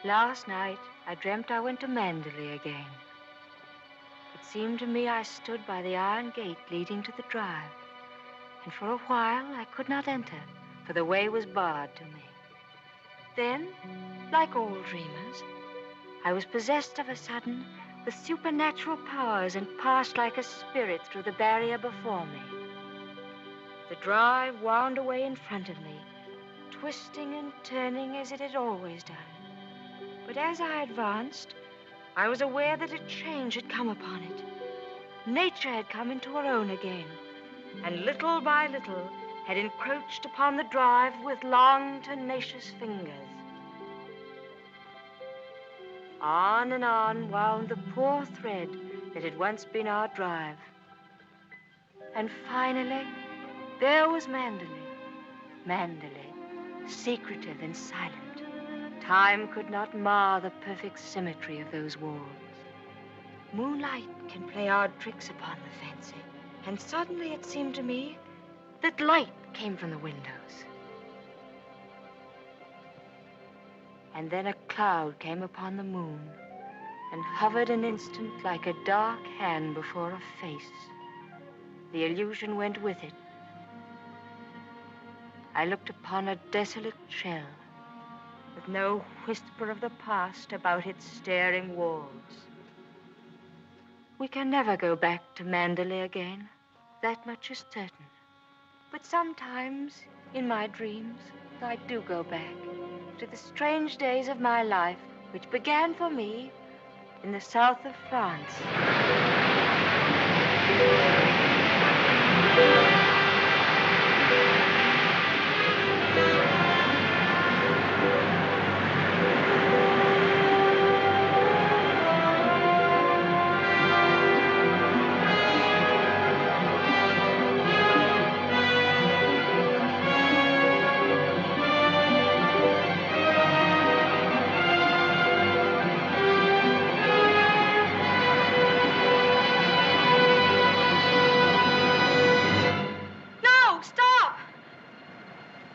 Last night, I dreamt I went to Manderley again. It seemed to me I stood by the iron gate leading to the drive, and for a while I could not enter, for the way was barred to me. Then, like all dreamers, I was possessed of a sudden with supernatural powers and passed like a spirit through the barrier before me. The drive wound away in front of me, twisting and turning as it had always done. But as I advanced, I was aware that a change had come upon it. Nature had come into her own again, and little by little had encroached upon the drive with long, tenacious fingers. On and on wound the poor thread that had once been our drive. And finally, there was Manderley. Manderley, secretive and silent. Time could not mar the perfect symmetry of those walls. Moonlight can play odd tricks upon the fancy, and suddenly it seemed to me that light came from the windows. And then a cloud came upon the moon and hovered an instant like a dark hand before a face. The illusion went with it. I looked upon a desolate shell with no whisper of the past about its staring walls. We can never go back to Manderley again. That much is certain. But sometimes, in my dreams, I do go back to the strange days of my life, which began for me in the south of France.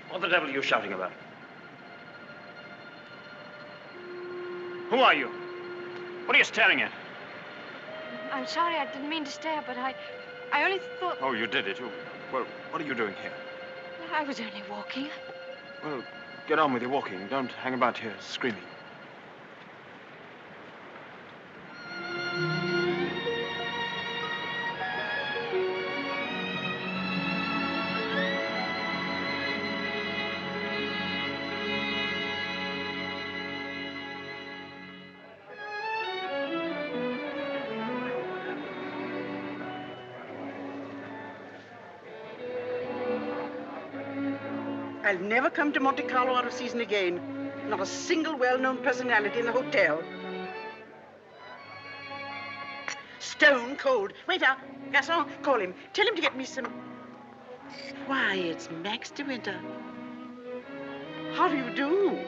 What the devil are you shouting about? Who are you? What are you staring at? I'm sorry, I didn't mean to stare, but I only thought... Oh, you did it. Well, what are you doing here? I was only walking. Well, get on with your walking. Don't hang about here screaming. I'll never come to Monte Carlo out of season again. Not a single well-known personality in the hotel. Stone cold. Waiter, garçon, call him. Tell him to get me some... Why, it's Max de Winter. How do you do?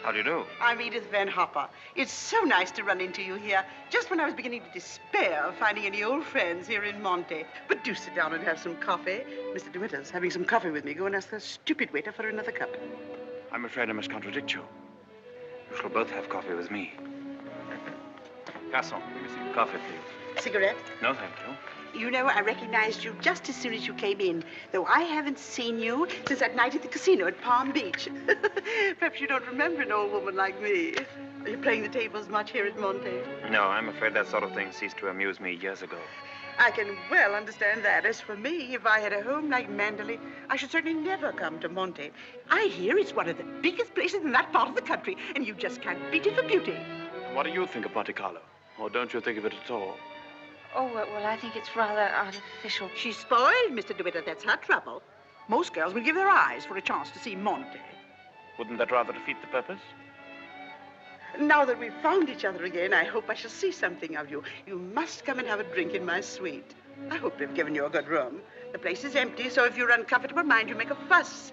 How do you do? I'm Edith Van Hopper. It's so nice to run into you here, just when I was beginning to despair of finding any old friends here in Monte. But do sit down and have some coffee. Mr. De Winter's having some coffee with me. Go and ask the stupid waiter for another cup. I'm afraid I must contradict you. You shall both have coffee with me. Garçon, let me see. Coffee, please. Cigarette? No, thank you. You know, I recognized you just as soon as you came in, though I haven't seen you since that night at the casino at Palm Beach. Perhaps you don't remember an old woman like me. Are you playing the tables much here at Monte? No, I'm afraid that sort of thing ceased to amuse me years ago. I can well understand that. As for me, if I had a home like Manderley, I should certainly never come to Monte. I hear it's one of the biggest places in that part of the country, and you just can't beat it for beauty. What do you think of Monte Carlo? Or don't you think of it at all? Oh, well, I think it's rather artificial. She's spoiled, Mr. De Winter. That's her trouble. Most girls would give their eyes for a chance to see Monte. Wouldn't that rather defeat the purpose? Now that we've found each other again, I hope I shall see something of you. You must come and have a drink in my suite. I hope they've given you a good room. The place is empty, so if you're uncomfortable, mind you make a fuss.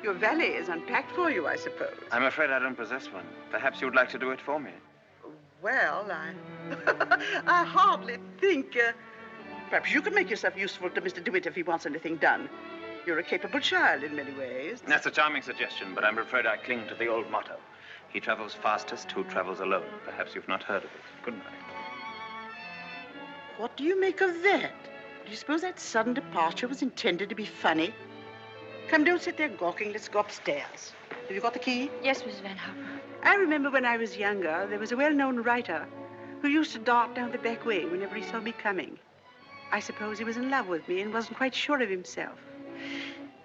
Your valet is unpacked for you, I suppose. I'm afraid I don't possess one. Perhaps you'd like to do it for me. Well, I hardly think... perhaps you could make yourself useful to Mr. DeWitt if he wants anything done. You're a capable child in many ways. That's a charming suggestion, but I'm afraid I cling to the old motto. He travels fastest who travels alone. Perhaps you've not heard of it. Good night. What do you make of that? Do you suppose that sudden departure was intended to be funny? Come, don't sit there gawking. Let's go upstairs. Have you got the key? Yes, Mrs. Van Hopper. I remember when I was younger, there was a well-known writer who used to dart down the back way whenever he saw me coming. I suppose he was in love with me and wasn't quite sure of himself.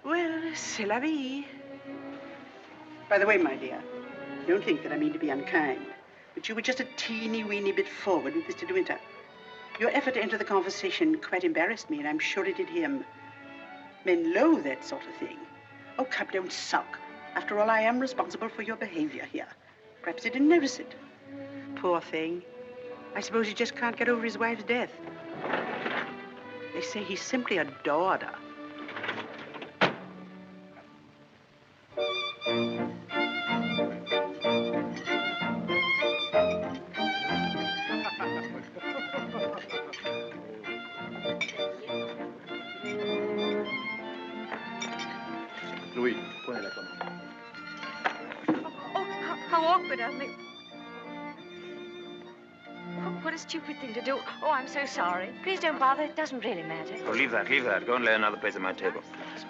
Well, c'est la vie. By the way, my dear, don't think that I mean to be unkind, but you were just a teeny-weeny bit forward with Mr. De Winter. Your effort to enter the conversation quite embarrassed me, and I'm sure it did him. Men loathe that sort of thing. Oh, come, don't sulk. After all, I am responsible for your behavior here. Perhaps he didn't notice it. Poor thing. I suppose he just can't get over his wife's death. They say he simply adored her. Louis, prenez la commande. Oh, how awkward of me. Oh, what a stupid thing to do. Oh, I'm so sorry. Please don't bother. It doesn't really matter. Oh, leave that, leave that. Go and lay another place at my table.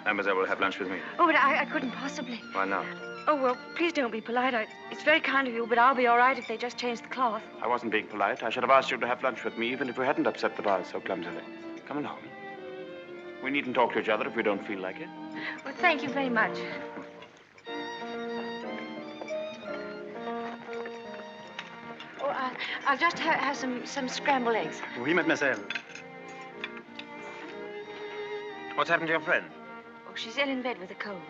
Mademoiselle will have lunch with me. Oh, but I couldn't possibly. Why not? Oh, well, please don't be polite. It's very kind of you, but I'll be all right if they just change the cloth. I wasn't being polite. I should have asked you to have lunch with me, even if we hadn't upset the vase so clumsily. Come along. We needn't talk to each other if we don't feel like it. Well, thank you very much. Oh, I'll just have some scrambled eggs. Oui, mademoiselle. What's happened to your friend? Oh, she's ill in bed with a cold.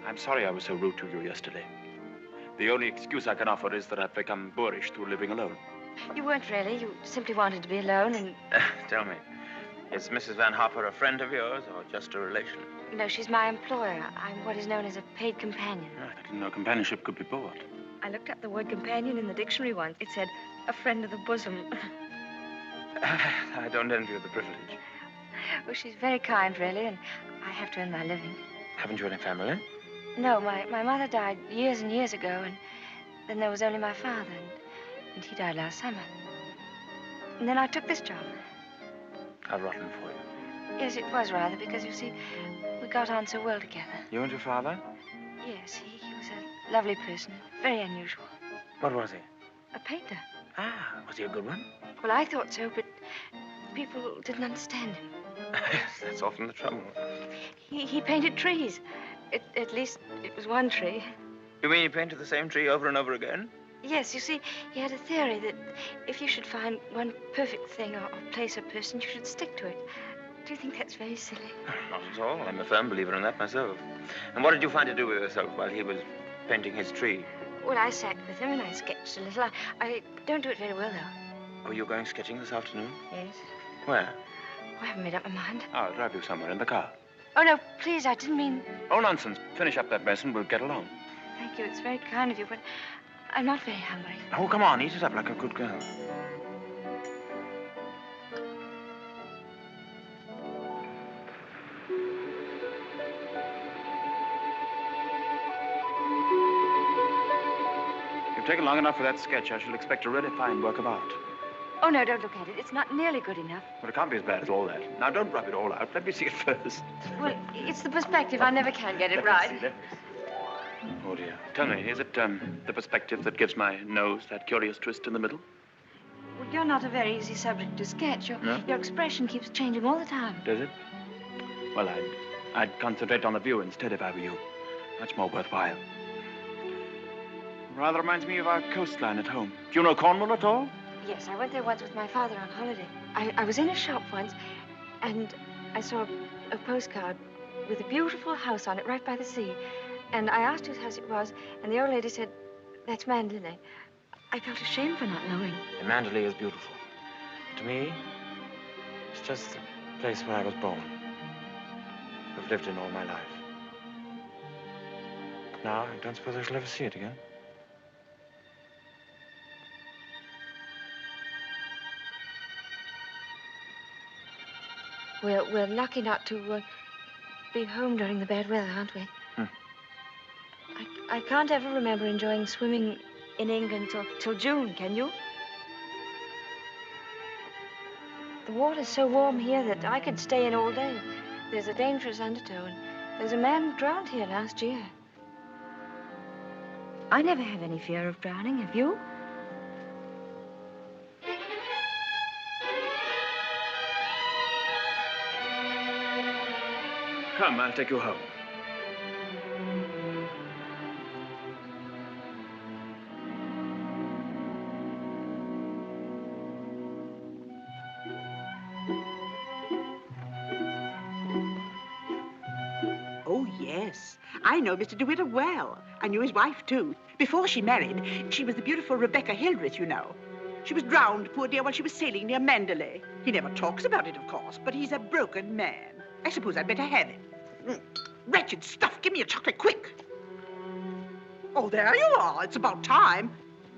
I'm sorry I was so rude to you yesterday. The only excuse I can offer is that I've become boorish through living alone. You weren't really. You simply wanted to be alone and... Tell me, is Mrs. Van Hopper a friend of yours or just a relation? No, she's my employer. I'm what is known as a paid companion. I didn't know companionship could be bought. I looked up the word companion in the dictionary once. It said, a friend of the bosom. I don't envy you the privilege. Well, she's very kind, really, and I have to earn my living. Haven't you any family? No, my mother died years and years ago, and then there was only my father, and he died last summer. And then I took this job. How rotten for you. Yes, it was rather, because, you see, we got on so well together. You and your father? Yes, he was a lovely person, very unusual. What was he? A painter. Ah, was he a good one? Well, I thought so, but people didn't understand him. Yes, that's often the trouble. He painted trees. At least it was one tree. You mean he painted the same tree over and over again? Yes, you see, he had a theory that if you should find one perfect thing or place or person, you should stick to it. Do you think that's very silly? Not at all. I'm a firm believer in that myself. And what did you find to do with yourself while he was painting his tree? Well, I sat with him and I sketched a little. I don't do it very well, though. Oh, you're going sketching this afternoon? Yes. Where? I haven't made up my mind. I'll drive you somewhere in the car. Oh, no, please, I didn't mean... Oh, nonsense. Finish up that mess and we'll get along. Thank you. It's very kind of you, but I'm not very hungry. Oh, come on. Eat it up like a good girl. You've taken long enough for that sketch. I shall expect a really fine work of art. Oh, no, don't look at it. It's not nearly good enough. Well, it can't be as bad as all that. Now, don't rub it all out. Let me see it first. Well, it's the perspective. I never can get it Let right. me see, let me see. Oh, dear. Tell me, is it the perspective that gives my nose that curious twist in the middle? Well, you're not a very easy subject to sketch. Your expression keeps changing all the time. Does it? Well, I'd concentrate on the view instead if I were you. Much more worthwhile. Rather reminds me of our coastline at home. Do you know Cornwall at all? Yes, I went there once with my father on holiday. I was in a shop once, and I saw a postcard with a beautiful house on it right by the sea. And I asked whose house it was, and the old lady said, that's Mandalay. I felt ashamed for not knowing. And Mandalay is beautiful. To me, it's just the place where I was born. I've lived in all my life. Now, I don't suppose I shall ever see it again. We're lucky not to be home during the bad weather, aren't we? I can't ever remember enjoying swimming in England till June, can you? The water's so warm here that I could stay in all day. There's a dangerous undertow, and there's a man drowned here last year. I never have any fear of drowning, have you? Come, I'll take you home. Oh, yes. I know Mr. DeWitt well. I knew his wife, too. Before she married, she was the beautiful Rebecca Hildreth, you know. She was drowned, poor dear, while she was sailing near Mandalay. He never talks about it, of course, but he's a broken man. I suppose I'd better have it. Wretched stuff. Give me a chocolate, quick. Oh, there you are. It's about time.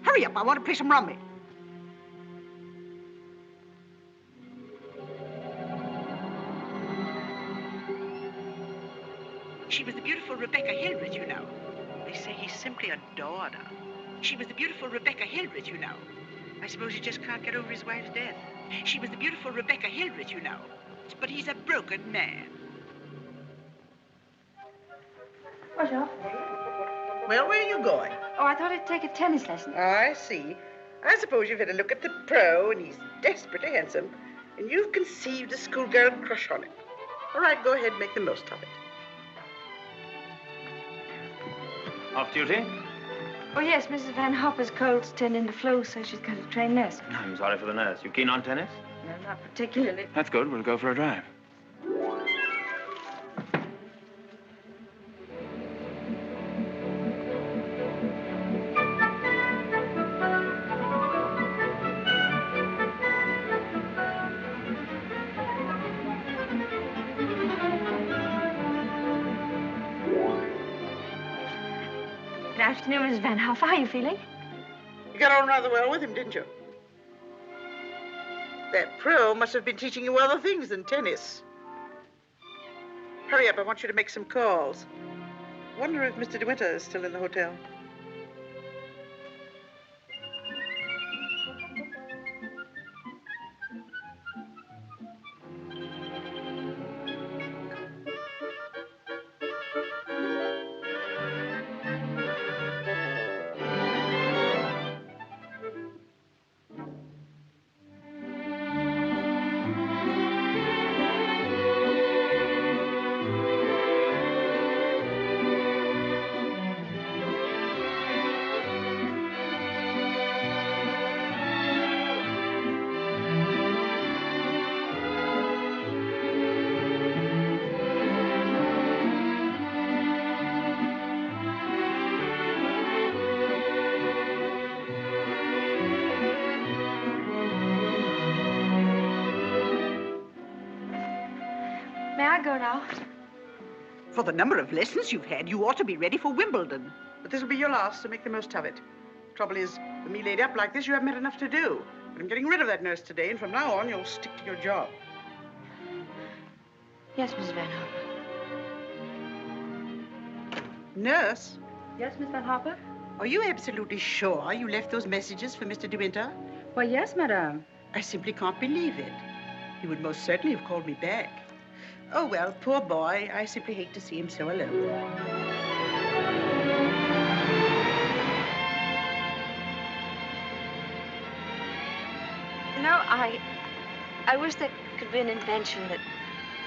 Hurry up. I want to play some rummy. She was the beautiful Rebecca Hildreth, you know. They say he simply adored her. She was the beautiful Rebecca Hildreth, you know. I suppose he just can't get over his wife's death. She was the beautiful Rebecca Hildreth, you know. But he's a broken man. Bonjour. Well, where are you going? Oh, I thought I'd take a tennis lesson. Oh, I see. I suppose you've had a look at the pro, and he's desperately handsome, and you've conceived a schoolgirl crush on him. All right, go ahead, make the most of it. Off duty? Oh, yes, Mrs. Van Hopper's cold's turned into flu, so she's got to train nurse. I'm sorry for the nurse. You keen on tennis? No, not particularly. That's good. We'll go for a drive. Good afternoon, Mrs. Van Hopper. How are you feeling? You got on rather well with him, didn't you? That pro must have been teaching you other things than tennis. Hurry up, I want you to make some calls. Wonder if Mr. DeWitt is still in the hotel. May I go now? For the number of lessons you've had, you ought to be ready for Wimbledon. But this will be your last, so make the most of it. Trouble is, with me laid up like this, you haven't had enough to do. But I'm getting rid of that nurse today, and from now on, you'll stick to your job. Yes, Mrs. Van Hopper. Nurse, Yes, Miss Van Hopper? are you absolutely sure you left those messages for Mr. De Winter? Why, yes, madame. I simply can't believe it. He would most certainly have called me back. Oh, well, poor boy. I simply hate to see him so alone. You know, I wish there could be an invention that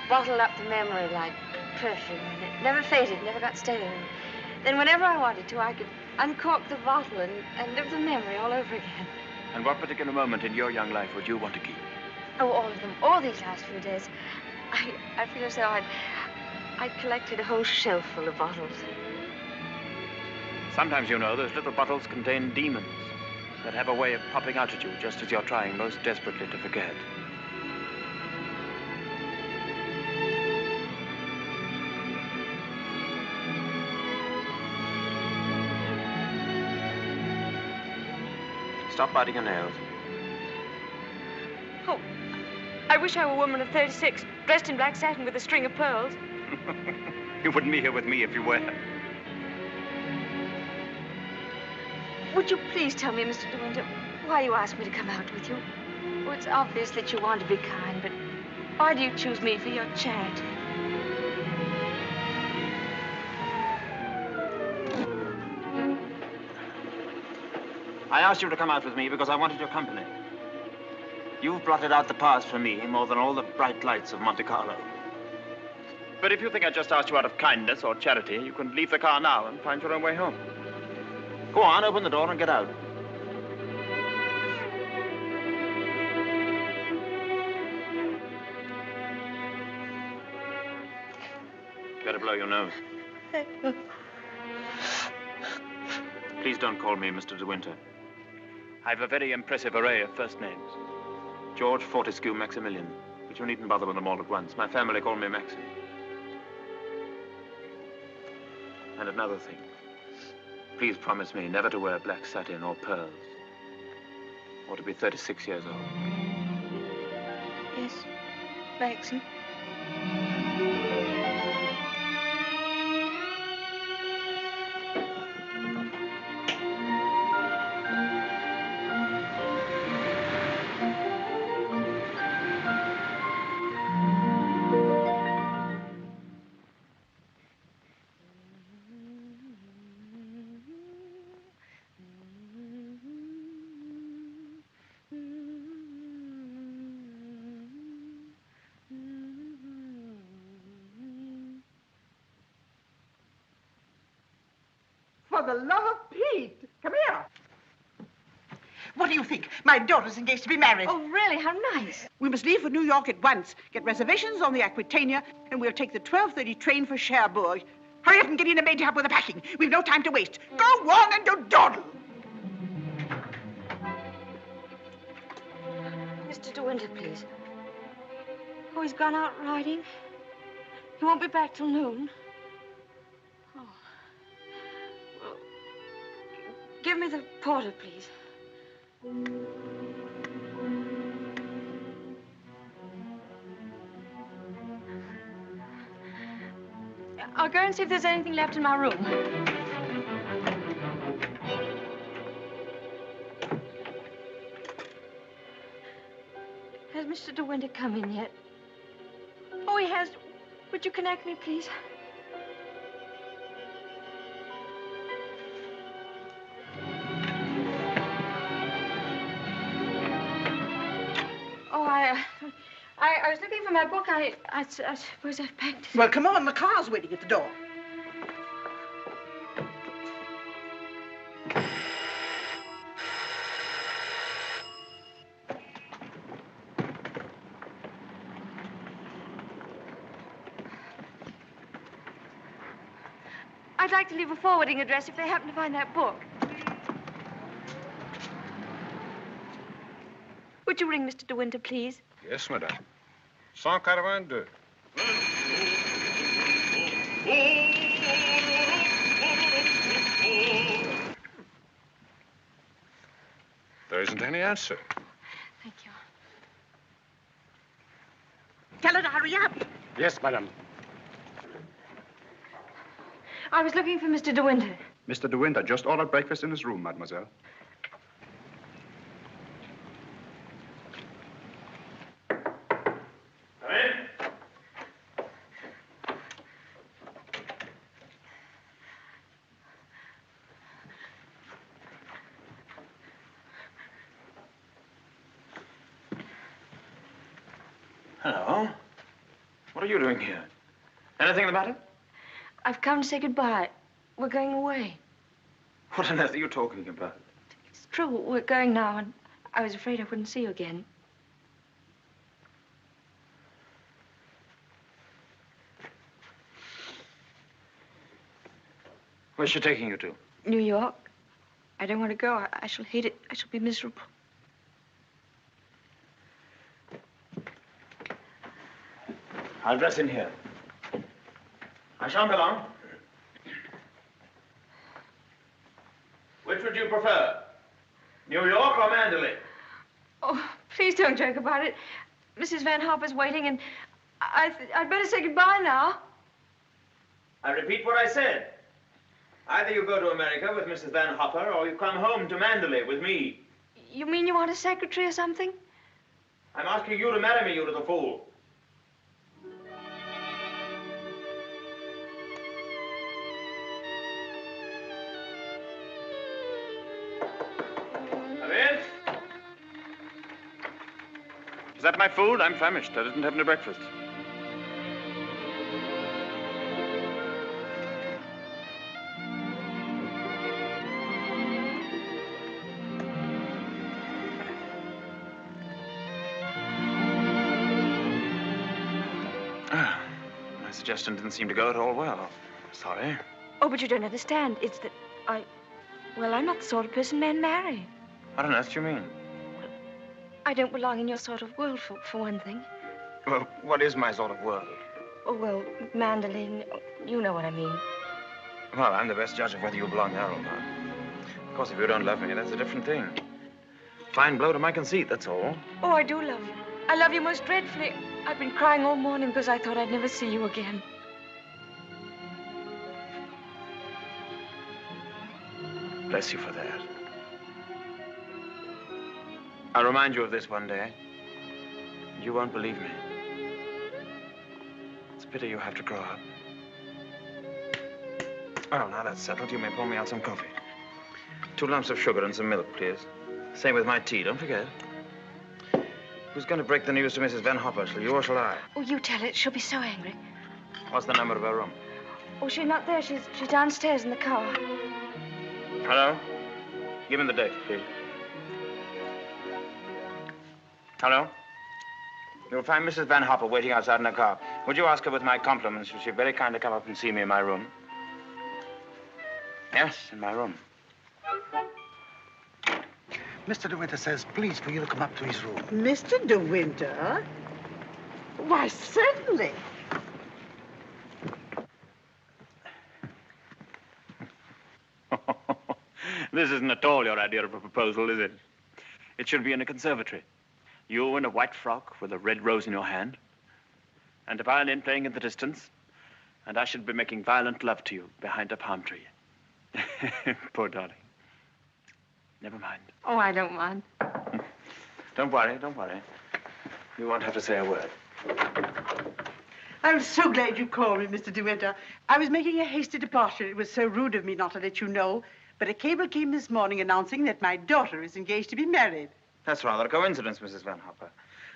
bottled up the memory like perfume, and it never faded, never got stale. And then whenever I wanted to, I could uncork the bottle and live the memory all over again. And what particular moment in your young life would you want to keep? Oh, all of them, all these last few days. I feel as though I'd collected a whole shelf full of bottles. Sometimes, you know, those little bottles contain demons that have a way of popping out at you just as you're trying most desperately to forget. Stop biting your nails. Oh, I I wish I were a woman of 36, dressed in black satin with a string of pearls. You wouldn't be here with me if you were. Would you please tell me, Mr. De Winter, why you asked me to come out with you? Well, it's obvious that you want to be kind, but why do you choose me for your charity? I asked you to come out with me because I wanted your company. You've blotted out the past for me more than all the bright lights of Monte Carlo. But if you think I just asked you out of kindness or charity, you can leave the car now and find your own way home. Go on, open the door and get out. Better blow your nose. Please don't call me Mr. De Winter. I've a very impressive array of first names. George, Fortescue, Maximilian. But you needn't bother with them all at once. My family call me Maxim. And another thing. Please promise me never to wear black satin or pearls. Or to be 36 years old. Yes, Maxim. For the love of Pete, come here. What do you think? My daughter's engaged to be married. Oh, really? How nice. We must leave for New York at once. Get reservations on the Aquitania, and we'll take the 12:30 train for Cherbourg. Hurry up and get in and maid to help with the packing. We've no time to waste. Go on and do dawdle. Mr. De Winter, please. Oh, he's gone out riding. He won't be back till noon. Oh. Well, give me the porter, please. I'll go and see if there's anything left in my room. Has Mr. De Winter come in yet? Oh, he has. Would you connect me, please? Oh, I was looking for my book. I suppose I've packed it. Well, come on. The car's waiting at the door. I'd like to leave a forwarding address if they happen to find that book. Would you ring Mr. De Winter, please? Yes, madame. 182. There isn't any answer. Thank you. Tell her to hurry up. Yes, madame. I was looking for Mr. De Winter. Mr. De Winter just ordered breakfast in his room, mademoiselle. Come in. Hello. What are you doing here? Anything the matter? I've come to say goodbye. We're going away. What on earth are you talking about? It's true. We're going now, and I was afraid I wouldn't see you again. Where's she taking you to? New York. I don't want to go. I shall hate it. I shall be miserable. I'll dress in here. I shan't be long. Which would you prefer? New York or Mandalay? Oh, please don't joke about it. Mrs. Van Hopper's waiting, and I'd better say goodbye now. I repeat what I said. Either you go to America with Mrs. Van Hopper, or you come home to Mandalay with me. You mean you want a secretary or something? I'm asking you to marry me, you little fool. Come in. Is that my food? I'm famished. I didn't have any breakfast. My suggestion didn't seem to go at all well. Sorry. Oh, but you don't understand. It's that well, I'm not the sort of person men marry. What on earth do you mean? I don't belong in your sort of world, for one thing. Well, what is my sort of world? Oh, well, Mandolin, you know what I mean. Well, I'm the best judge of whether you belong there or not. Of course, if you don't love me, that's a different thing. Fine blow to my conceit, that's all. Oh, I do love you. I love you most dreadfully. I've been crying all morning because I thought I'd never see you again. Bless you for that. I'll remind you of this one day. You won't believe me. It's a pity you have to grow up. Oh, now that's settled. You may pour me out some coffee. 2 lumps of sugar and some milk, please. Same with my tea, don't forget. Who's going to break the news to Mrs. Van Hopper? Shall you or shall I? Oh, you tell it. She'll be so angry. What's the number of her room? Oh, she's not there. She's downstairs in the car. Hello? Give me the deck, please. Hello? You'll find Mrs. Van Hopper waiting outside in her car. Would you ask her with my compliments if she'd very kindly come up and see me in my room? Yes, in my room. Mr. De Winter says, please, for you to come up to his room. Mr. De Winter? Why, certainly. This isn't at all your idea of a proposal, is it? It should be in a conservatory. You in a white frock with a red rose in your hand, and a violin playing in the distance, and I should be making violent love to you behind a palm tree. Poor darling. Never mind. Oh, I don't mind. Don't worry, don't worry. You won't have to say a word. I'm so glad you called me, Mr. De Winter. I was making a hasty departure. It was so rude of me not to let you know. But a cable came this morning announcing that my daughter is engaged to be married. That's rather a coincidence, Mrs. Van Hopper.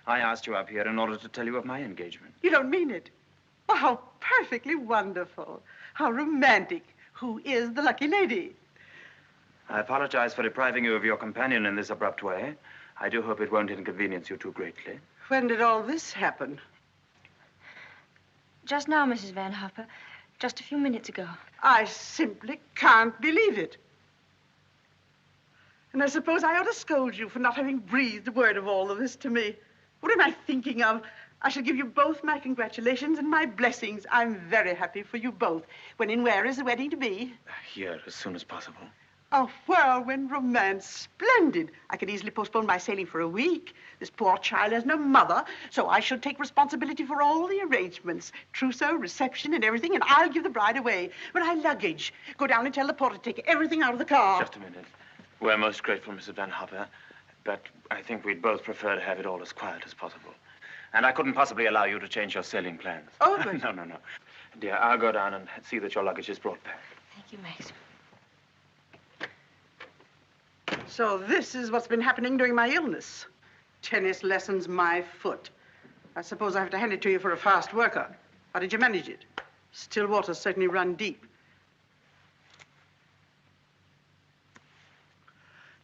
I asked you up here in order to tell you of my engagement. You don't mean it? Oh, how perfectly wonderful. How romantic. Who is the lucky lady? I apologize for depriving you of your companion in this abrupt way. I do hope it won't inconvenience you too greatly. When did all this happen? Just now, Mrs. Van Hopper. Just a few minutes ago. I simply can't believe it. And I suppose I ought to scold you for not having breathed a word of all of this to me. What am I thinking of? I shall give you both my congratulations and my blessings. I'm very happy for you both. When and where is the wedding to be? Here, as soon as possible. A whirlwind romance. Splendid. I could easily postpone my sailing for a week. This poor child has no mother, so I shall take responsibility for all the arrangements. Trousseau, reception, and everything, and I'll give the bride away. My luggage. Go down and tell the porter to take everything out of the car. Just a minute. We're most grateful, Mrs. Van Hopper, but I think we'd both prefer to have it all as quiet as possible. And I couldn't possibly allow you to change your sailing plans. Oh, but... No. Dear, I'll go down and see that your luggage is brought back. Thank you, Max. So this is what's been happening during my illness. Tennis lessons, my foot. I suppose I have to hand it to you for a fast worker. How did you manage it? Still waters certainly run deep.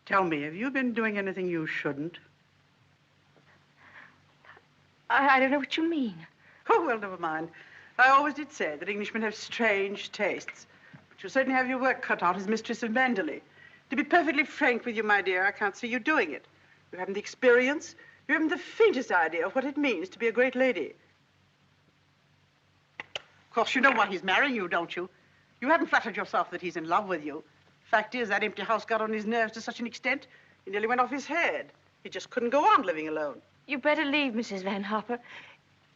Tell me, have you been doing anything you shouldn't? I don't know what you mean. Oh, well, never mind. I always did say that Englishmen have strange tastes. But you certainly have your work cut out as mistress of Mandalay. To be perfectly frank with you, my dear, I can't see you doing it. You haven't the experience. You haven't the faintest idea of what it means to be a great lady. Of course, you know why he's marrying you, don't you? You haven't flattered yourself that he's in love with you. Fact is, that empty house got on his nerves to such an extent, he nearly went off his head. He just couldn't go on living alone. You better leave, Mrs. Van Hopper.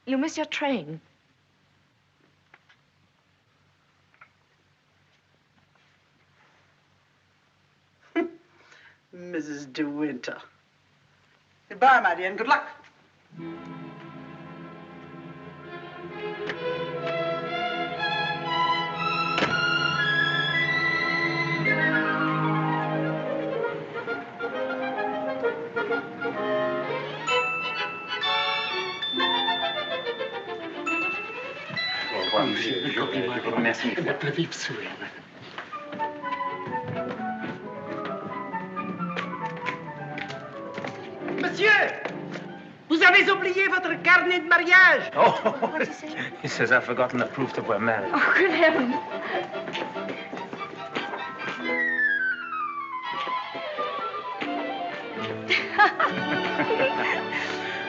You'll miss your train. Mrs. De Winter. Goodbye, my dear, and good luck. Merci. Votre vive sourire. Monsieur, vous avez oublié votre carnet de mariage. Oh, What'd you say? he says I've forgotten the proof that we're married. Oh, good heavens.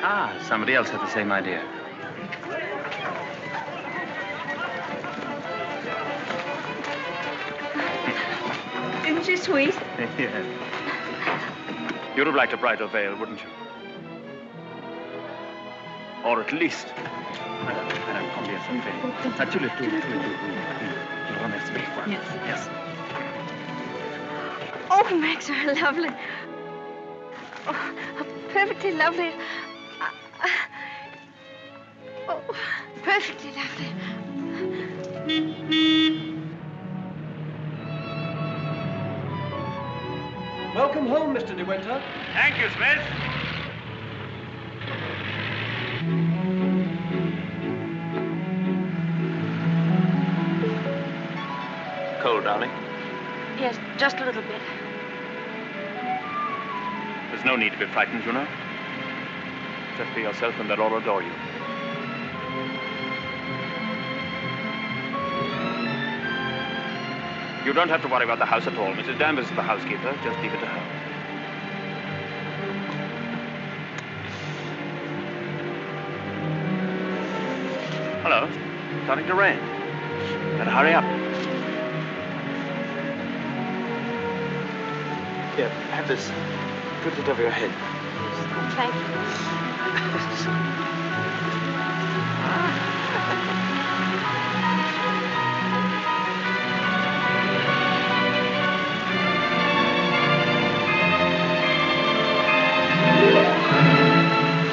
Ah, somebody else had the same idea. Isn't she sweet? Yes. You'd have liked a bridal veil, wouldn't you? Or at least... Madame, combien ça fait? Ça, tu le tout. Je le remercie mille fois. Yes. Yes. Oh, Max, you're lovely. Oh, perfectly lovely. Oh, perfectly lovely. Welcome home, Mr. De Winter. Thank you, Smith. Cold, darling? Yes, just a little bit. There's no need to be frightened, you know. Just be yourself and they'll all adore you. You don't have to worry about the house at all. Mrs. Danvers is the housekeeper. Just leave it to her. Hello. Starting to rain. Better hurry up. Here, have this. Put it over your head. Thank you.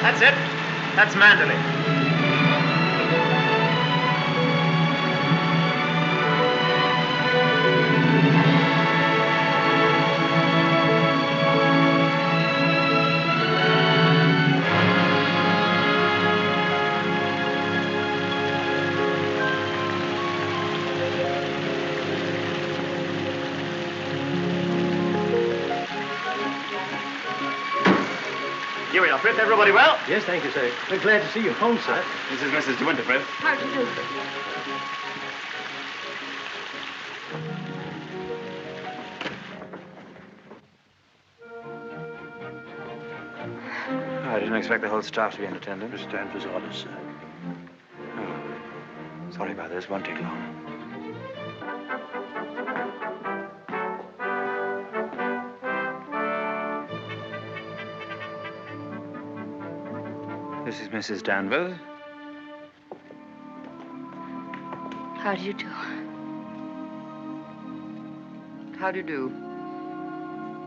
That's it. That's Manderley. Here we are, Frith. Everybody well? Yes, thank you, sir. We're glad to see you home, sir. This is Mrs. De Winter, Frith. How do you do? I didn't expect the whole staff to be in attendance. Mr. Danvers' orders, sir. Oh. Sorry about this. Won't take long. This is Mrs. Danvers. How do you do? How do you do?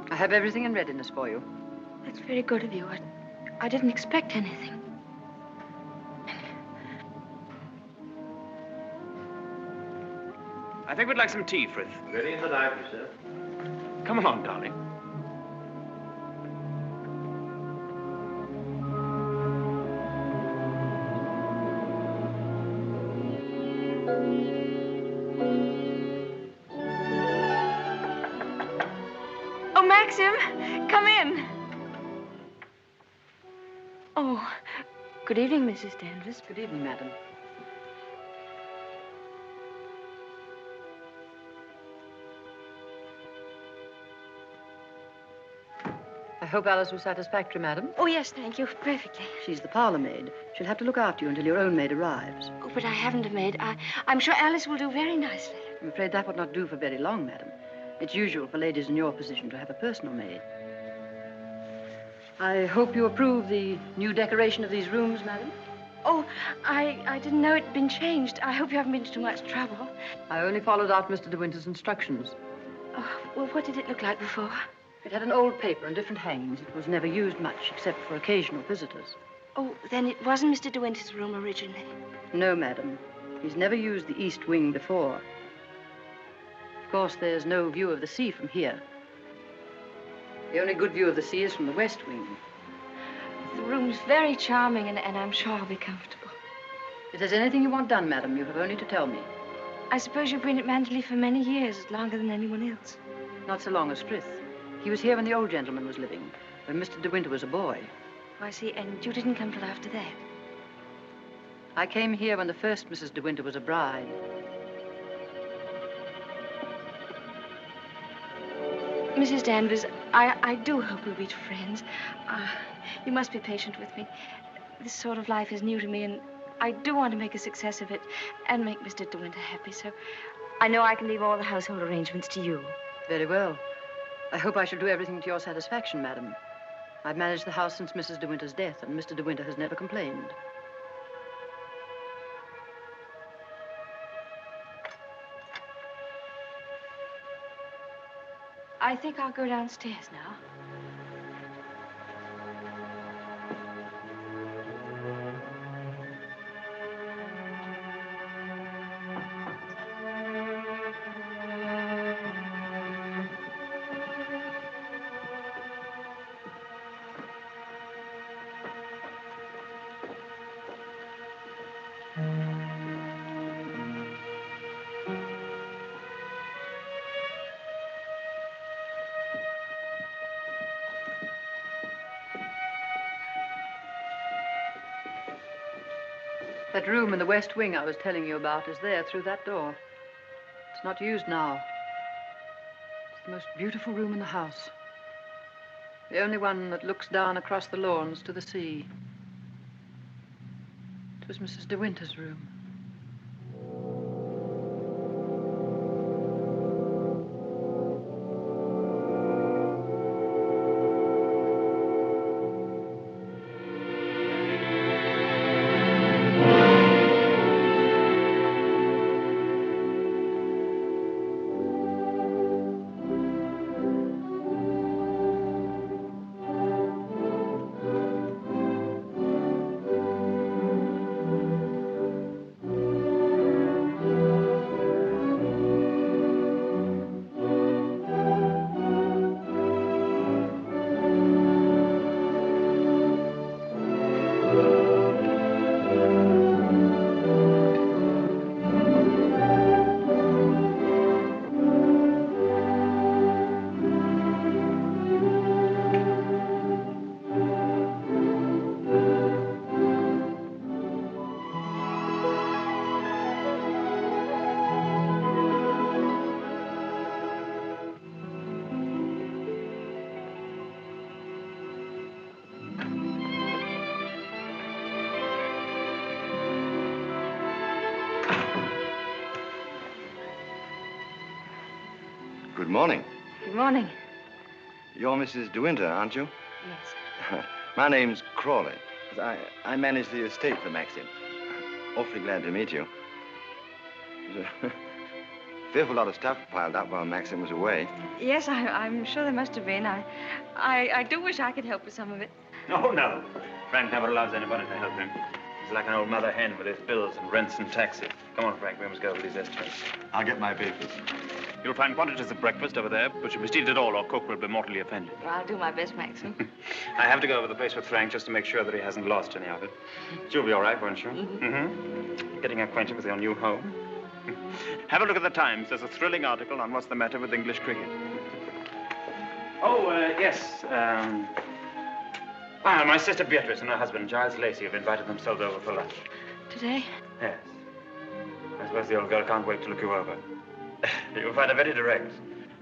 I have everything in readiness for you. That's very good of you. I didn't expect anything. I think we'd like some tea, Frith. Ready in the library, sir. Come along, darling. Oh, Maxim, come in. Oh, good evening, Mrs. Danvers. Good evening, madam. I hope Alice was satisfactory, madam. Oh, yes, thank you. Perfectly. She's the parlor maid. She'll have to look after you until your own maid arrives. Oh, but I haven't a maid. I'm sure Alice will do very nicely. I'm afraid that would not do for very long, madam. It's usual for ladies in your position to have a personal maid. I hope you approve the new decoration of these rooms, madam. Oh, I didn't know it'd been changed. I hope you haven't been to too much trouble. I only followed out Mr. De Winter's instructions. Oh, well, what did it look like before? It had an old paper and different hangings. It was never used much, except for occasional visitors. Oh, then it wasn't Mr. De Winter's room originally. No, madam. He's never used the east wing before. Of course, there's no view of the sea from here. The only good view of the sea is from the west wing. The room's very charming, and I'm sure I'll be comfortable. If there's anything you want done, madam, you have only to tell me. I suppose you've been at Manderley for many years, longer than anyone else. Not so long as Frith. He was here when the old gentleman was living, when Mr. De Winter was a boy. Oh, I see, and you didn't come till after that. I came here when the first Mrs. De Winter was a bride. Mrs. Danvers, I do hope we'll be friends. You must be patient with me. This sort of life is new to me, and I do want to make a success of it and make Mr. De Winter happy, so I know I can leave all the household arrangements to you. Very well. I hope I shall do everything to your satisfaction, madam. I've managed the house since Mrs. De Winter's death, and Mr. De Winter has never complained. I think I'll go downstairs now. That room in the west wing I was telling you about is there through that door. It's not used now. It's the most beautiful room in the house. The only one that looks down across the lawns to the sea. It was Mrs. De Winter's room. Good morning. Good morning. You're Mrs. De Winter, aren't you? Yes. My name's Crawley. I manage the estate for Maxim. Awfully glad to meet you. There's a fearful lot of stuff piled up while Maxim was away. Yes, I'm sure there must have been. I do wish I could help with some of it. Oh, no. Frank never allows anybody to help him. He's like an old mother hen with his bills and rents and taxes. Come on, Frank, we must go over these estimates. I'll get my papers. You'll find quantities of breakfast over there, but you must eat it all or cook will be mortally offended. Well, I'll do my best, Maxim. I have to go over the place with Frank just to make sure that he hasn't lost any of it. You'll be all right, won't you? Getting acquainted with your new home. Have a look at the Times. There's a thrilling article on what's the matter with English cricket. Oh, yes. My sister Beatrice and her husband, Giles Lacey, have invited themselves over for lunch. Today? Yes. I suppose the old girl can't wait to look you over. You'll find her very direct.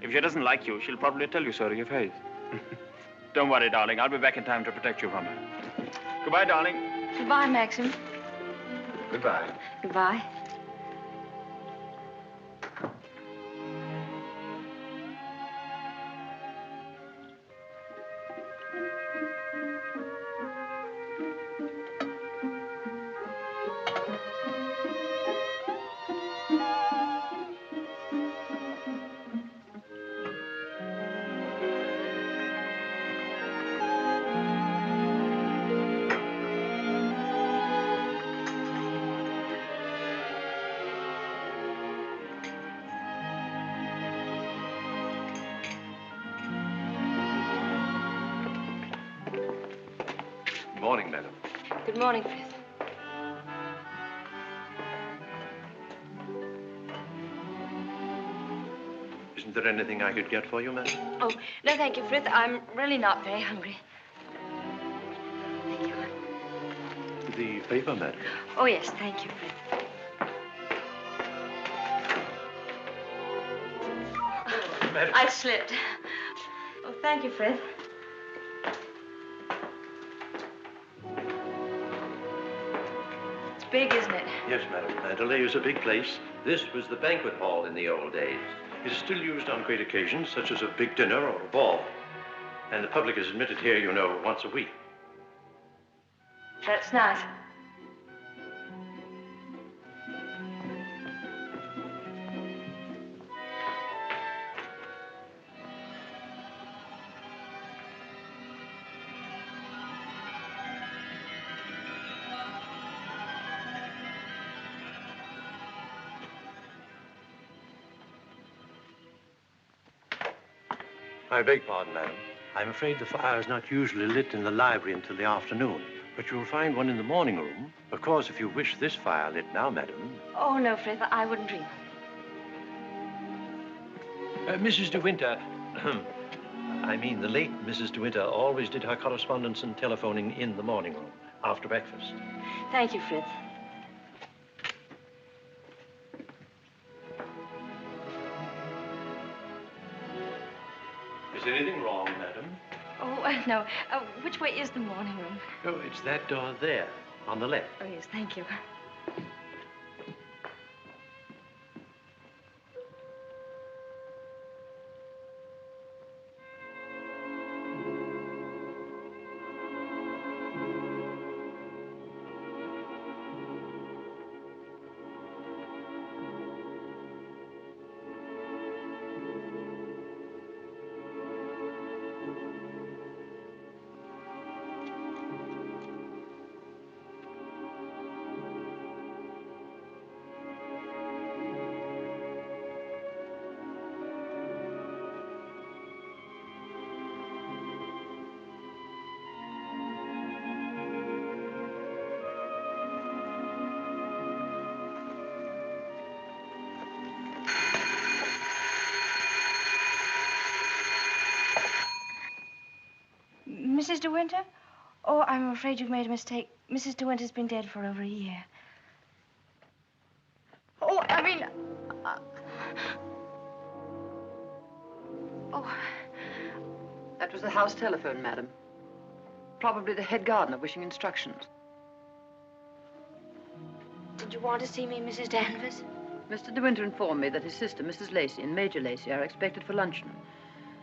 If she doesn't like you, she'll probably tell you so to your face. Don't worry, darling. I'll be back in time to protect you from her. Goodbye, darling. Goodbye, Maxim. Goodbye. Goodbye. morning, Frith. Isn't there anything I could get for you, madam? Oh, no, thank you, Frith. I'm really not very hungry. Thank you. The paper, madam. Oh, yes, thank you, Frith. Madam. I slipped. Oh, thank you, Frith. It's big, isn't it? Yes, madam. Mandalay is a big place. This was the banquet hall in the old days. It is still used on great occasions, such as a big dinner or a ball. And the public is admitted here, you know, once a week. That's nice. I beg pardon, madam. I'm afraid the fire is not usually lit in the library until the afternoon, but you'll find one in the morning room. Of course, if you wish this fire lit now, madam. Oh, no, Frith, I wouldn't dream. Mrs. De Winter, I mean the late Mrs. De Winter always did her correspondence and telephoning in the morning room after breakfast. Thank you, Frith. Is anything wrong, madam? Oh, no. Which way is the morning room? Oh, it's that door there, on the left. Oh, yes, thank you. Mrs. De Winter? Oh, I'm afraid you've made a mistake. Mrs. De Winter's been dead for over a year. Oh, I mean... Oh, that was the house telephone, madam. Probably the head gardener wishing instructions. Did you want to see me, Mrs. Danvers? Mr. De Winter informed me that his sister, Mrs. Lacey, and Major Lacey are expected for luncheon.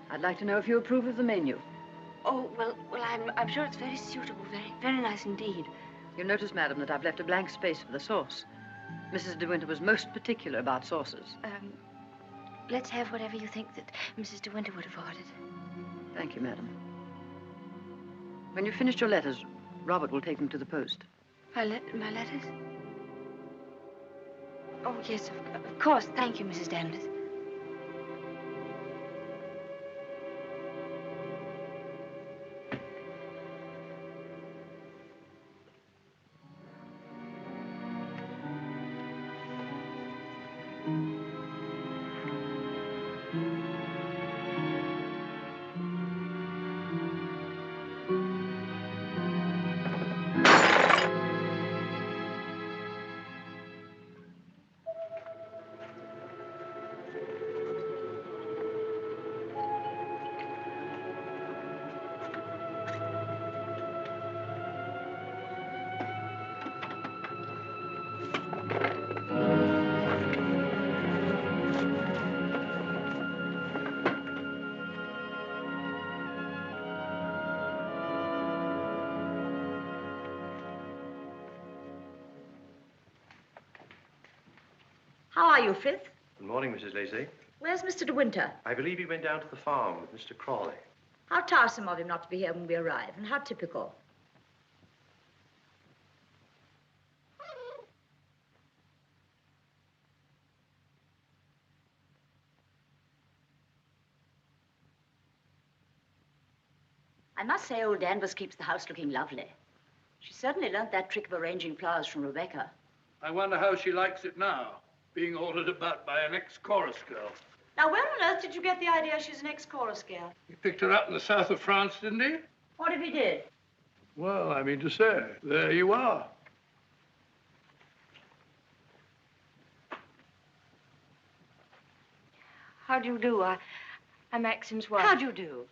I'd like to know if you approve of the menu. Oh, well, I'm sure it's very suitable, very nice indeed. You'll notice, madam, that I've left a blank space for the sauce. Mrs. De Winter was most particular about sauces. Let's have whatever you think that Mrs. De Winter would have ordered. Thank you, madam. When you've finished your letters, Robert will take them to the post. My letters? Oh, yes, of course. Thank you, Mrs. Danvers. How are you, Frith? Good morning, Mrs. Lacey. Where's Mr. De Winter? I believe he went down to the farm with Mr. Crawley. How tiresome of him not to be here when we arrive, and how typical. I must say old Danvers keeps the house looking lovely. She certainly learnt that trick of arranging flowers from Rebecca. I wonder how she likes it now, being ordered about by an ex-chorus girl. Now, where on earth did you get the idea she's an ex-chorus girl? He picked her up in the south of France, didn't he? What if he did? Well, I mean to say, there you are. How do you do? I'm Maxim's wife. How do you do?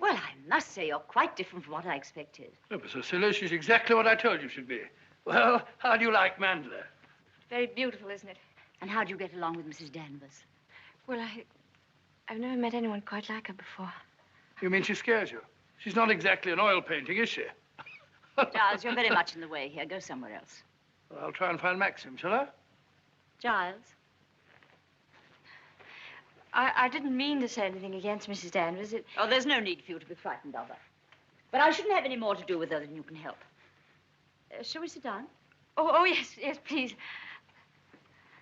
Well, I must say you're quite different from what I expected. Oh, but Cecilia, she's exactly what I told you she'd be. Well, how do you like Mandela? Very beautiful, isn't it? And how do you get along with Mrs. Danvers? Well, I've never met anyone quite like her before. You mean she scares you? She's not exactly an oil painting, is she? Giles, you're very much in the way here. Go somewhere else. Well, I'll try and find Maxim, shall I? Giles? I didn't mean to say anything against Mrs. Danvers. Oh, there's no need for you to be frightened of her. But I shouldn't have any more to do with her than you can help. Shall we sit down? Oh, yes, please.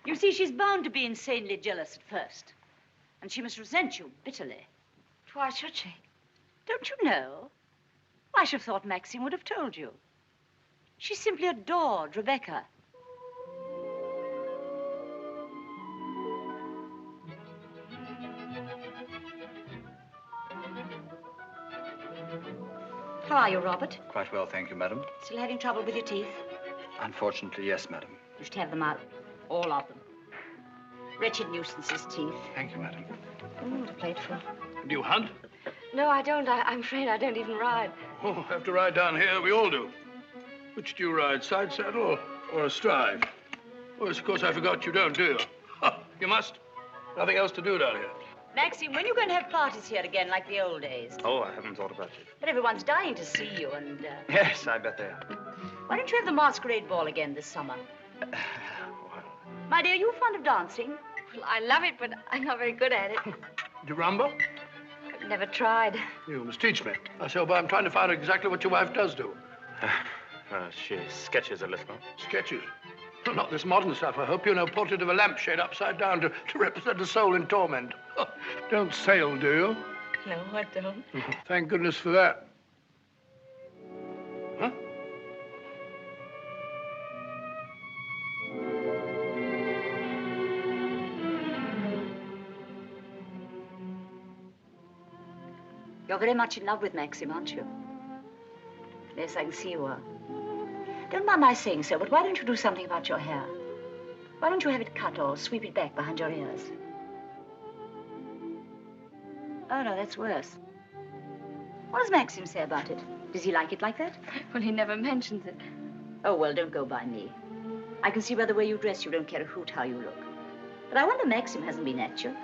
You see, she's bound to be insanely jealous at first. And she must resent you bitterly. Why should she? Don't you know? I should have thought Maxim would have told you. She simply adored Rebecca. How are you, Robert? Quite well, thank you, madam. Still having trouble with your teeth? Unfortunately, yes, madam. You should have them out. All of them. Wretched nuisances, teeth. Thank you, madam. What a plateful. Do you hunt? No, I don't. I'm afraid I don't even ride. Oh, have to ride down here. We all do. Which do you ride, side saddle or astride? Oh, yes, of course, I forgot you don't, do you? You must. Nothing else to do down here. Maxim, when are you going to have parties here again, like the old days? Oh, I haven't thought about it. But everyone's dying to see you, and... Yes, I bet they are. Why don't you have the masquerade ball again this summer? My dear, you fond of dancing? Well, I love it, but I'm not very good at it. Do you rumble? I've never tried. You must teach me. I say, well, I'm trying to find out exactly what your wife does do. She sketches a little. Sketches? Well, not this modern stuff, I hope. You know, portrait of a lampshade upside down to represent a soul in torment. Don't sail, do you? No, I don't. Thank goodness for that. Huh? You're very much in love with Maxim, aren't you? Yes, I can see you are. Don't mind my saying so, but why don't you do something about your hair? Why don't you have it cut or sweep it back behind your ears? Oh, no, that's worse. What does Maxim say about it? Does he like it like that? Well, he never mentions it. Oh, well, don't go by me. I can see by the way you dress you don't care a hoot how you look. But I wonder Maxim hasn't been at you.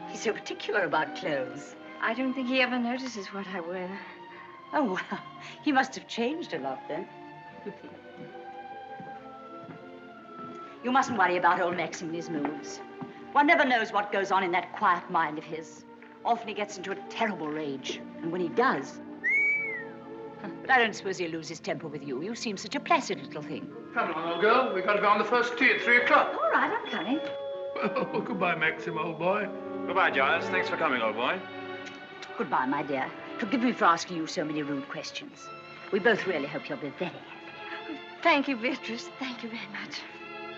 He's so particular about clothes. I don't think he ever notices what I wear. Oh, well, he must have changed a lot then. You mustn't worry about old Maxim and his moves. One never knows what goes on in that quiet mind of his. Often he gets into a terrible rage. And when he does... But I don't suppose he'll lose his temper with you. You seem such a placid little thing. Come on, old girl. We've got to be on the first tee at 3 o'clock. All right, I'm coming. Well, goodbye, Maxim, old boy. Goodbye, Giles. Thanks for coming, old boy. Goodbye, my dear. Forgive me for asking you so many rude questions. We both really hope you'll be very happy. Thank you, Beatrice. Thank you very much.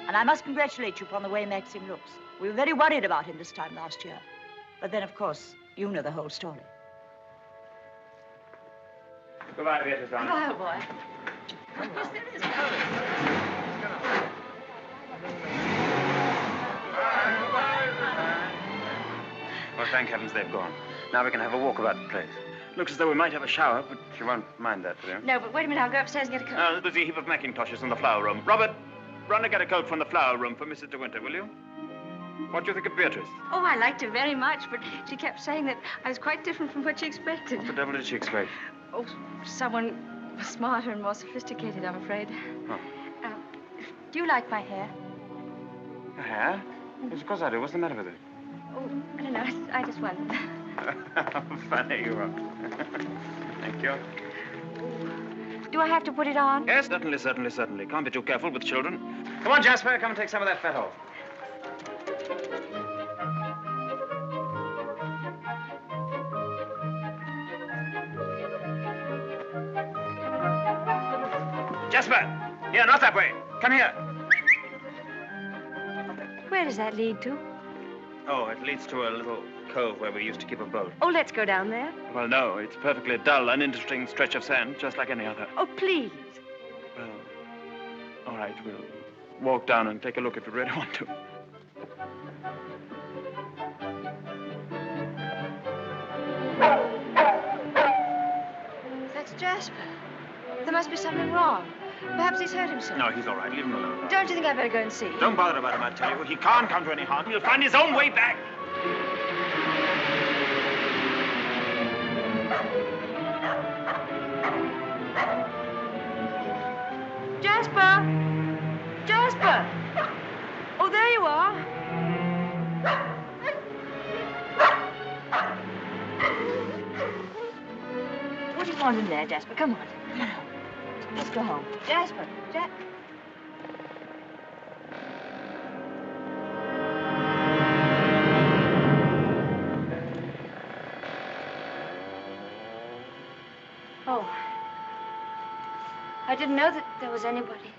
And I must congratulate you upon the way Maxim looks. We were very worried about him this time last year. But then, of course, you know the whole story. Goodbye, Beatrice. Goodbye, old boy. Well, thank heavens they've gone. Now we can have a walk about the place. Looks as though we might have a shower, but you won't mind that, will you? No, but wait a minute. I'll go upstairs and get a coat. There's a heap of mackintoshes in the flower room. Robert, run and get a coat from the flower room for Mrs. De Winter, will you? What do you think of Beatrice? Oh, I liked her very much, but she kept saying that I was quite different from what she expected. What the devil did she expect? Oh, someone smarter and more sophisticated, I'm afraid. Oh. Do you like my hair? Your hair? Yes, of course I do. What's the matter with it? Oh, I don't know. I just wondered. How funny you are. Thank you. Do I have to put it on? Yes, certainly, certainly, certainly. Can't be too careful with children. Come on, Jasper. Come and take some of that fat off. Jasper! Here, not that way. Come here. Where does that lead to? Oh, it leads to a little cove where we used to keep a boat. Oh, let's go down there. Well, no, it's a perfectly dull, uninteresting stretch of sand, just like any other. Oh, please. Well, all right, we'll walk down and take a look if you really want to. That's Jasper. There must be something wrong. Perhaps he's hurt himself. No, he's all right. Leave him alone. Don't you think I'd better go and see? Don't bother about him, I tell you. He can't come to any harm. He'll find his own way back. Jasper! Jasper! Oh, there you are. What do you want in there, Jasper? Come on. Come on home. Let's go home. Jasper! Oh. I didn't know that there was anybody.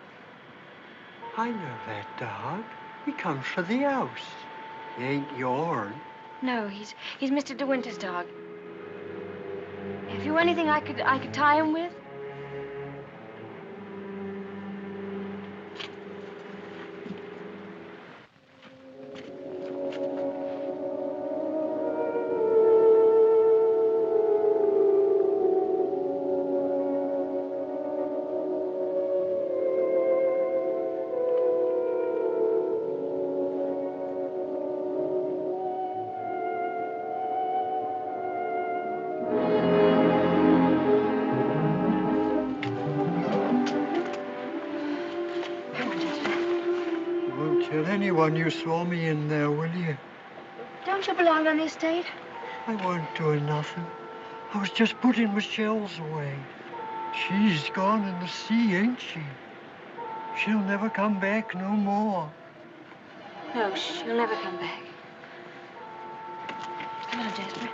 I know that dog. He comes for the house. He ain't yourn. No, he's Mr. De Winter's dog. Have you anything I could tie him with? Tell anyone you saw me in there, will you? Don't you belong on the estate? I wasn't doing nothing. I was just putting my shells away. She's gone in the sea, ain't she? She'll never come back no more. No, she'll never come back. Come on, Jasper.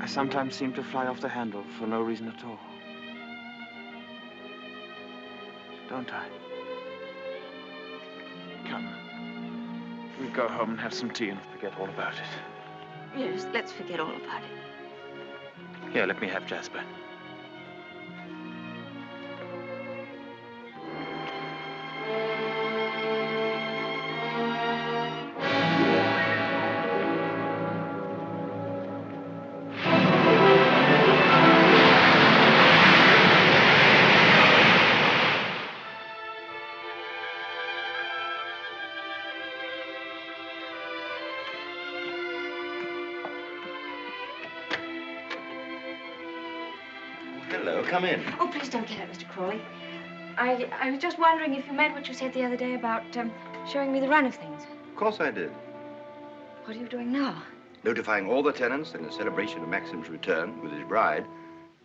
I sometimes seem to fly off the handle for no reason at all. Don't I? Come. We'll go home and have some tea and forget all about it. Yes, let's forget all about it. Here, let me have Jasper. Hello, come in. Oh, please don't get up, Mr. Crawley. I was just wondering if you meant what you said the other day about showing me the run of things. Of course I did. What are you doing now? Notifying all the tenants that in celebration of Maxim's return with his bride,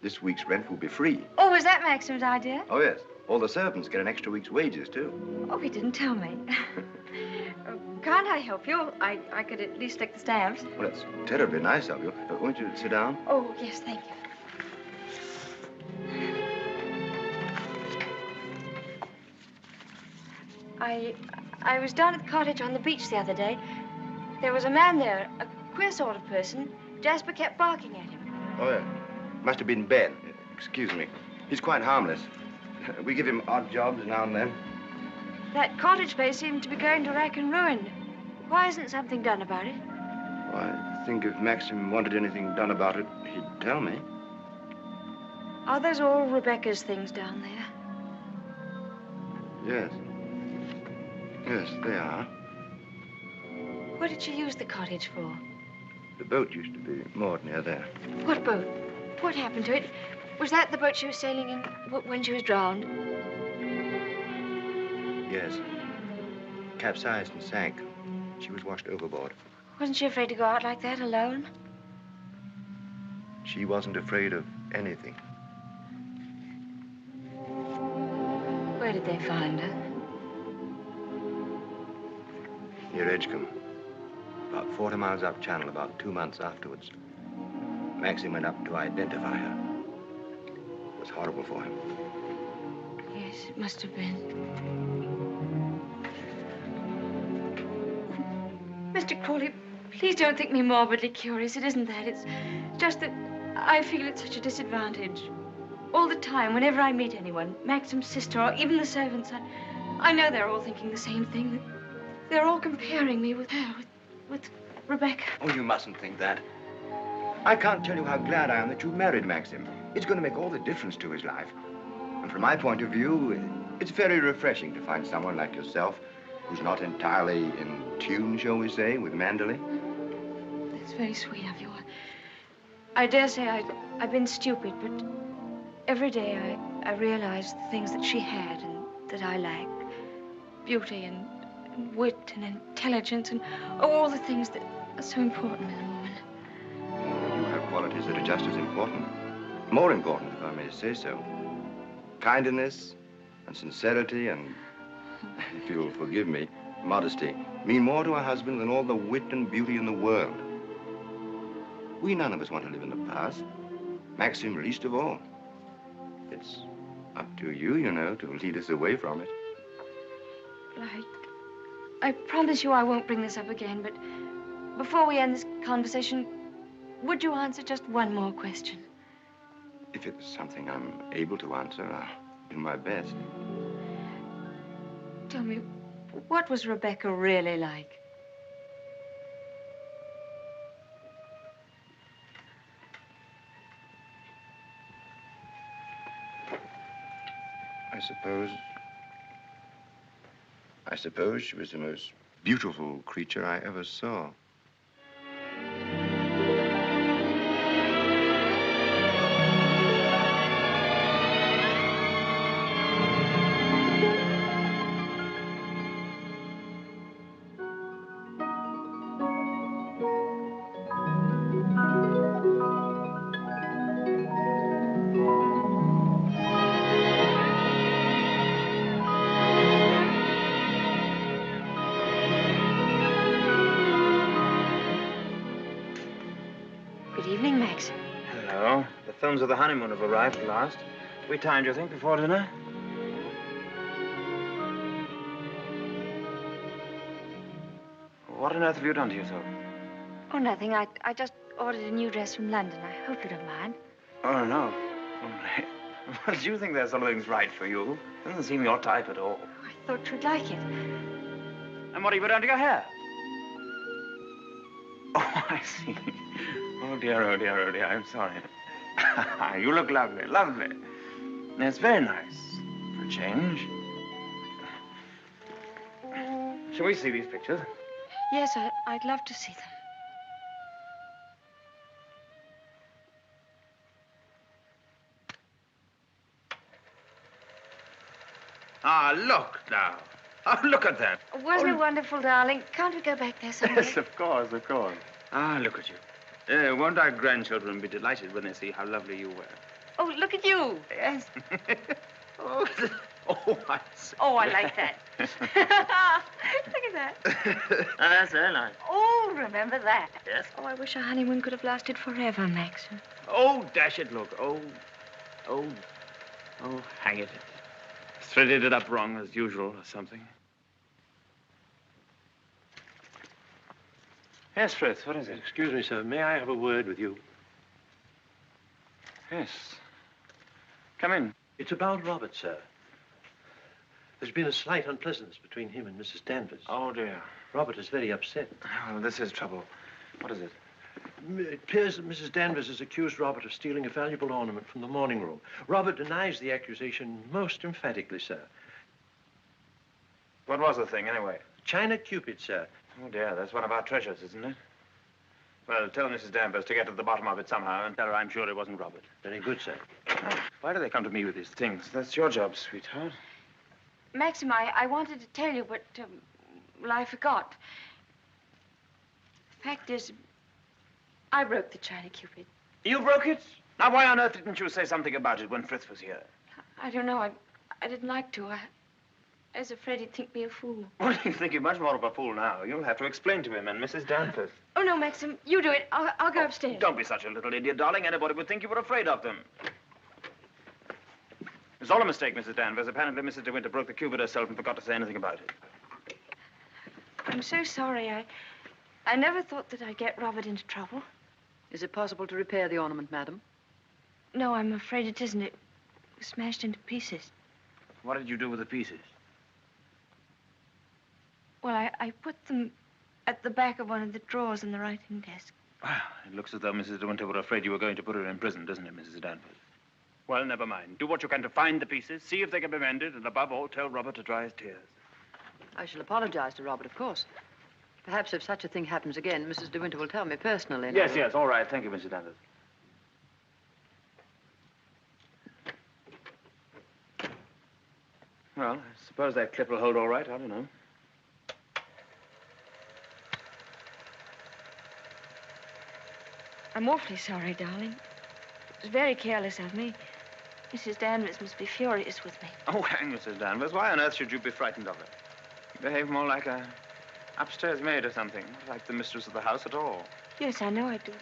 this week's rent will be free. Oh, was that Maxim's idea? Oh, yes. All the servants get an extra week's wages, too. Oh, he didn't tell me. Can't I help you? I could at least take the stamps. Well, it's terribly nice of you. Won't you sit down? Oh, yes, thank you. I was down at the cottage on the beach the other day. There was a man there, a queer sort of person. Jasper kept barking at him. Oh, yeah. Must have been Ben. Excuse me. He's quite harmless. We give him odd jobs now and then. That cottage place seemed to be going to rack and ruin. Why isn't something done about it? Well, I think if Maxim wanted anything done about it, he'd tell me. Are those all Rebecca's things down there? Yes. Yes, they are. What did she use the cottage for? The boat used to be moored near there. What boat? What happened to it? Was that the boat she was sailing in when she was drowned? Yes. Capsized and sank. She was washed overboard. Wasn't she afraid to go out like that alone? She wasn't afraid of anything. Where did they find her? Near Edgecombe. About 40 miles up channel, about 2 months afterwards. Maxim went up to identify her. It was horrible for him. Yes, it must have been. Mr. Crawley, please don't think me morbidly curious. It isn't that. It's just that I feel at such a disadvantage. All the time, whenever I meet anyone, Maxim's sister or even the servants, I know they're all thinking the same thing. That they're all comparing me with her, with Rebecca. Oh, you mustn't think that. I can't tell you how glad I am that you married Maxim. It's going to make all the difference to his life. And from my point of view, it's very refreshing to find someone like yourself who's not entirely in tune, shall we say, with Manderley. That's very sweet of you. I dare say I've been stupid, but every day I realize the things that she had and that I lack. Beauty and wit and intelligence and all the things that are so important in a woman. You have qualities that are just as important. More important, if I may say so. Kindness and sincerity and, if you'll forgive me, modesty mean more to a husband than all the wit and beauty in the world. We none of us want to live in the past. Maxim least of all. It's up to you, you know, to lead us away from it. I promise you I won't bring this up again, but before we end this conversation, would you answer just one more question? If it's something I'm able to answer, I'll do my best. Tell me, what was Rebecca really like? I suppose she was the most beautiful creature I ever saw. Films of the honeymoon have arrived at last. We timed, you think, before dinner? What on earth have you done to yourself? Oh, nothing. I just ordered a new dress from London. I hope you don't mind. Oh, no. Well, do you think there's something's right for you? Doesn't seem your type at all. Oh, I thought you'd like it. And what have you done to your hair? Oh, I see. Oh, dear, oh, dear, oh, dear. I'm sorry. You look lovely, lovely. It's very nice for a change. Shall we see these pictures? Yes, I'd love to see them. Ah, look now. Oh, look at that. Wasn't it wonderful, darling? Can't we go back there someday? Yes, of course, of course. Ah, look at you. Won't our grandchildren be delighted when they see how lovely you were? Oh, look at you. Yes. Oh, Oh, I see. Oh, I like that. Look at that. That's very nice. Oh, remember that. Yes. Oh, I wish our honeymoon could have lasted forever, Maxim. Oh, dash it, look. Oh, hang it. Threaded it up wrong, as usual, or something. Yes, Frith, what is it? Excuse me, sir. May I have a word with you? Yes. Come in. It's about Robert, sir. There's been a slight unpleasantness between him and Mrs. Danvers. Oh, dear. Robert is very upset. Well, this is trouble. What is it? It appears that Mrs. Danvers has accused Robert of stealing a valuable ornament from the morning room. Robert denies the accusation most emphatically, sir. What was the thing, anyway? China Cupid, sir. Oh, dear, that's one of our treasures, isn't it? Well, tell Mrs. Danvers to get to the bottom of it somehow and tell her I'm sure it wasn't Robert. Very good, sir. Oh, why do they come to me with these things? That's your job, sweetheart. Maxim, I wanted to tell you, but, well, I forgot. The fact is, I broke the China Cupid. You broke it? Now, why on earth didn't you say something about it when Frith was here? I don't know. I didn't like to. I was afraid he'd think me a fool. Well, you think you're much more of a fool now. You'll have to explain to him and Mrs. Danvers. Oh, no, Maxim. You do it. I'll go upstairs. Don't be such a little idiot, darling. Anybody would think you were afraid of them. It's all a mistake, Mrs. Danvers. Apparently, Mrs. De Winter broke the cupid herself and forgot to say anything about it. I'm so sorry. I never thought that I'd get Robert into trouble. Is it possible to repair the ornament, madam? No, I'm afraid it isn't. It was smashed into pieces. What did you do with the pieces? Well, I put them at the back of one of the drawers in the writing desk. Well, it looks as though Mrs. De Winter were afraid you were going to put her in prison, doesn't it, Mrs. Danvers? Well, never mind. Do what you can to find the pieces, see if they can be mended, and above all, tell Robert to dry his tears. I shall apologize to Robert, of course. Perhaps if such a thing happens again, Mrs. De Winter will tell me personally. Yes, all right. Thank you, Mrs. Danvers. Well, I suppose that clip will hold all right. I don't know. I'm awfully sorry, darling. It was very careless of me. Mrs. Danvers must be furious with me. Oh, hang Mrs. Danvers. Why on earth should you be frightened of her? You behave more like a upstairs maid or something, not like the mistress of the house at all. Yes, I know I do.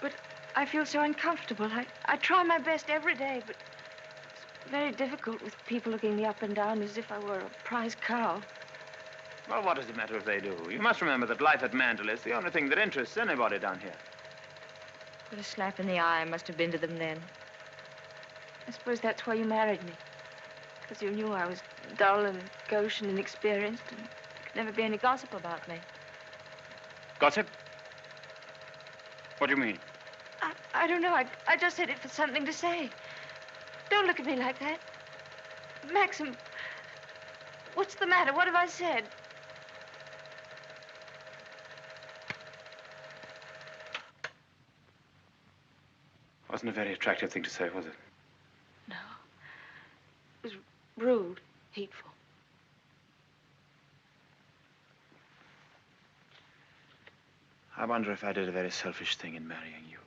But I feel so uncomfortable. I try my best every day, but it's very difficult with people looking me up and down as if I were a prize cow. Well, what does it matter if they do? You must remember that life at Mandel is the only thing that interests anybody down here. What a slap in the eye I must have been to them then. I suppose that's why you married me. Because you knew I was dull and gauche and inexperienced, and there could never be any gossip about me. Gossip? What do you mean? I don't know. I just said it for something to say. Don't look at me like that. Maxim, what's the matter? What have I said? Wasn't a very attractive thing to say, was it? No. It was rude, hateful. I wonder if I did a very selfish thing in marrying you.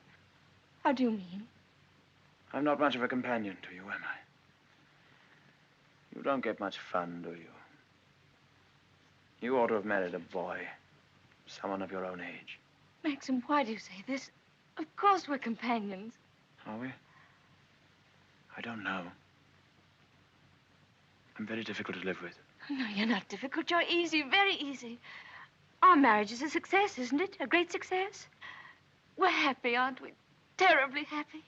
How do you mean? I'm not much of a companion to you, am I? You don't get much fun, do you? You ought to have married a boy. Someone of your own age. Maxim, why do you say this? Of course we're companions. Are we? I don't know. I'm very difficult to live with. No, you're not difficult. You're easy, very easy. Our marriage is a success, isn't it? A great success? We're happy, aren't we? Terribly happy.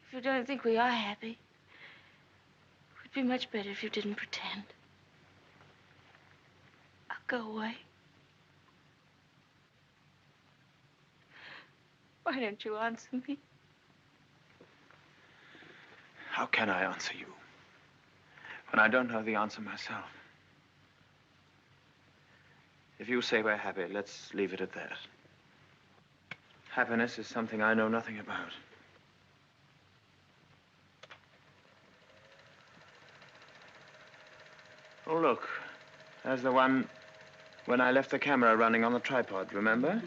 If you don't think we are happy, it would be much better if you didn't pretend. I'll go away. Why don't you answer me? How can I answer you when I don't know the answer myself? If you say we're happy, let's leave it at that. Happiness is something I know nothing about. Oh, look. There's the one when I left the camera running on the tripod, remember?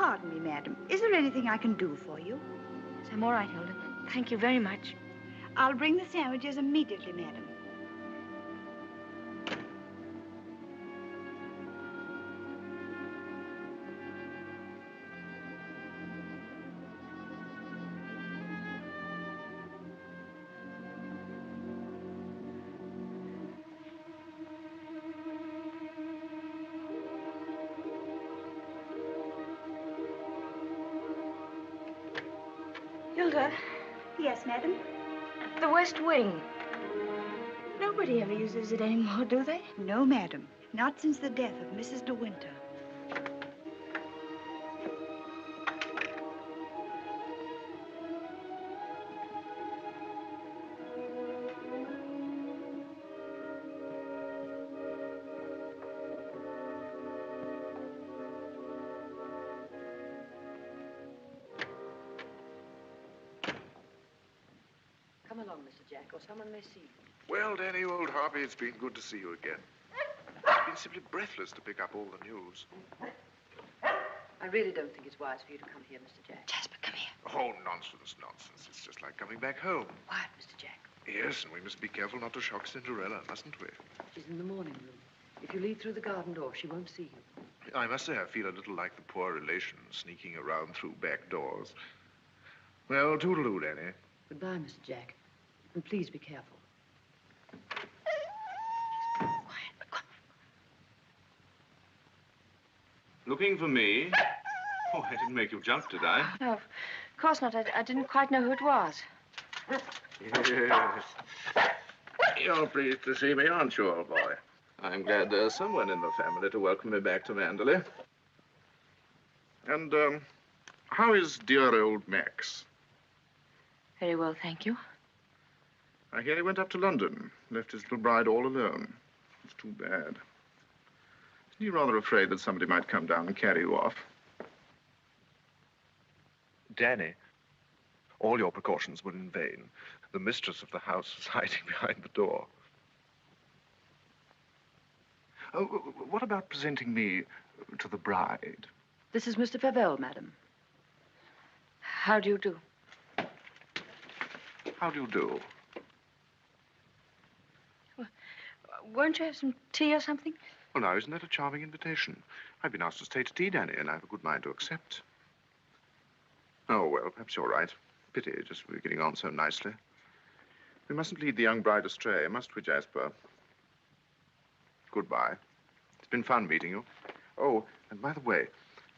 Pardon me, madam. Is there anything I can do for you? Yes, I'm all right, Hilda. Thank you very much. I'll bring the sandwiches immediately, madam. Hilda, Yes, madam? the West Wing. Nobody ever uses it anymore, do they? No, madam. Not since the death of Mrs. De Winter. Come along, Mr. Jack, or someone may see you. Well, Danny, old Harvey, it's been good to see you again. It's been simply breathless to pick up all the news. I really don't think it's wise for you to come here, Mr. Jack. Jasper, come here. Oh, nonsense, nonsense. It's just like coming back home. Quiet, Mr. Jack. Yes, and we must be careful not to shock Cinderella, mustn't we? She's in the morning room. If you leave through the garden door, she won't see you. I must say I feel a little like the poor relation sneaking around through back doors. Well, toodaloo, Danny. Goodbye, Mr. Jack. And please be careful. Looking for me? Oh, I didn't make you jump, did I? No, of course not. I didn't quite know who it was. Yes. You're pleased to see me, aren't you, old boy? I'm glad there's someone in the family to welcome me back to Manderley. And, how is dear old Max? Very well, thank you. I hear he went up to London, left his little bride all alone. It's too bad. Isn't he rather afraid that somebody might come down and carry you off? Danny, all your precautions were in vain. The mistress of the house was hiding behind the door. Oh, what about presenting me to the bride? This is Mr. Favell, madam. How do you do? How do you do? Won't you have some tea or something? Well, now, isn't that a charming invitation? I've been asked to stay to tea, Danny, and I have a good mind to accept. Oh, well, perhaps you're right. Pity, just we're getting on so nicely. We mustn't lead the young bride astray, must we, Jasper? Goodbye. It's been fun meeting you. Oh, and by the way,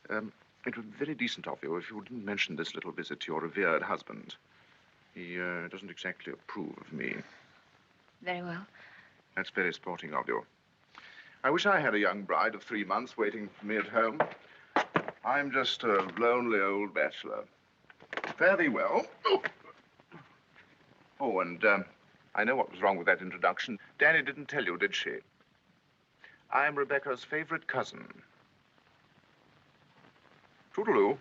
it would be very decent of you if you didn't mention this little visit to your revered husband. He doesn't exactly approve of me. Very well. That's very sporting of you. I wish I had a young bride of 3 months waiting for me at home. I'm just a lonely old bachelor. Fare thee well. Oh, and I know what was wrong with that introduction. Danny didn't tell you, did she? I'm Rebecca's favorite cousin. Toodaloo.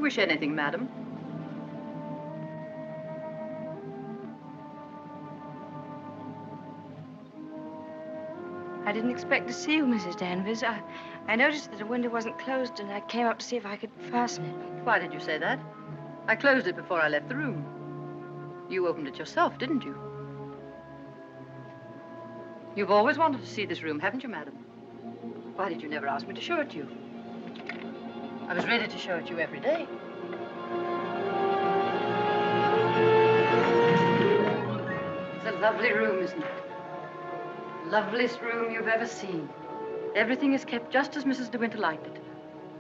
wish anything, madam? I didn't expect to see you, Mrs. Danvers. I noticed that the window wasn't closed, and I came up to see if I could fasten it. Why did you say that? I closed it before I left the room. You opened it yourself, didn't you? You've always wanted to see this room, haven't you, madam? Why did you never ask me to show it to you? I was ready to show it to you every day. It's a lovely room, isn't it? Loveliest room you've ever seen. Everything is kept just as Mrs. De Winter liked it.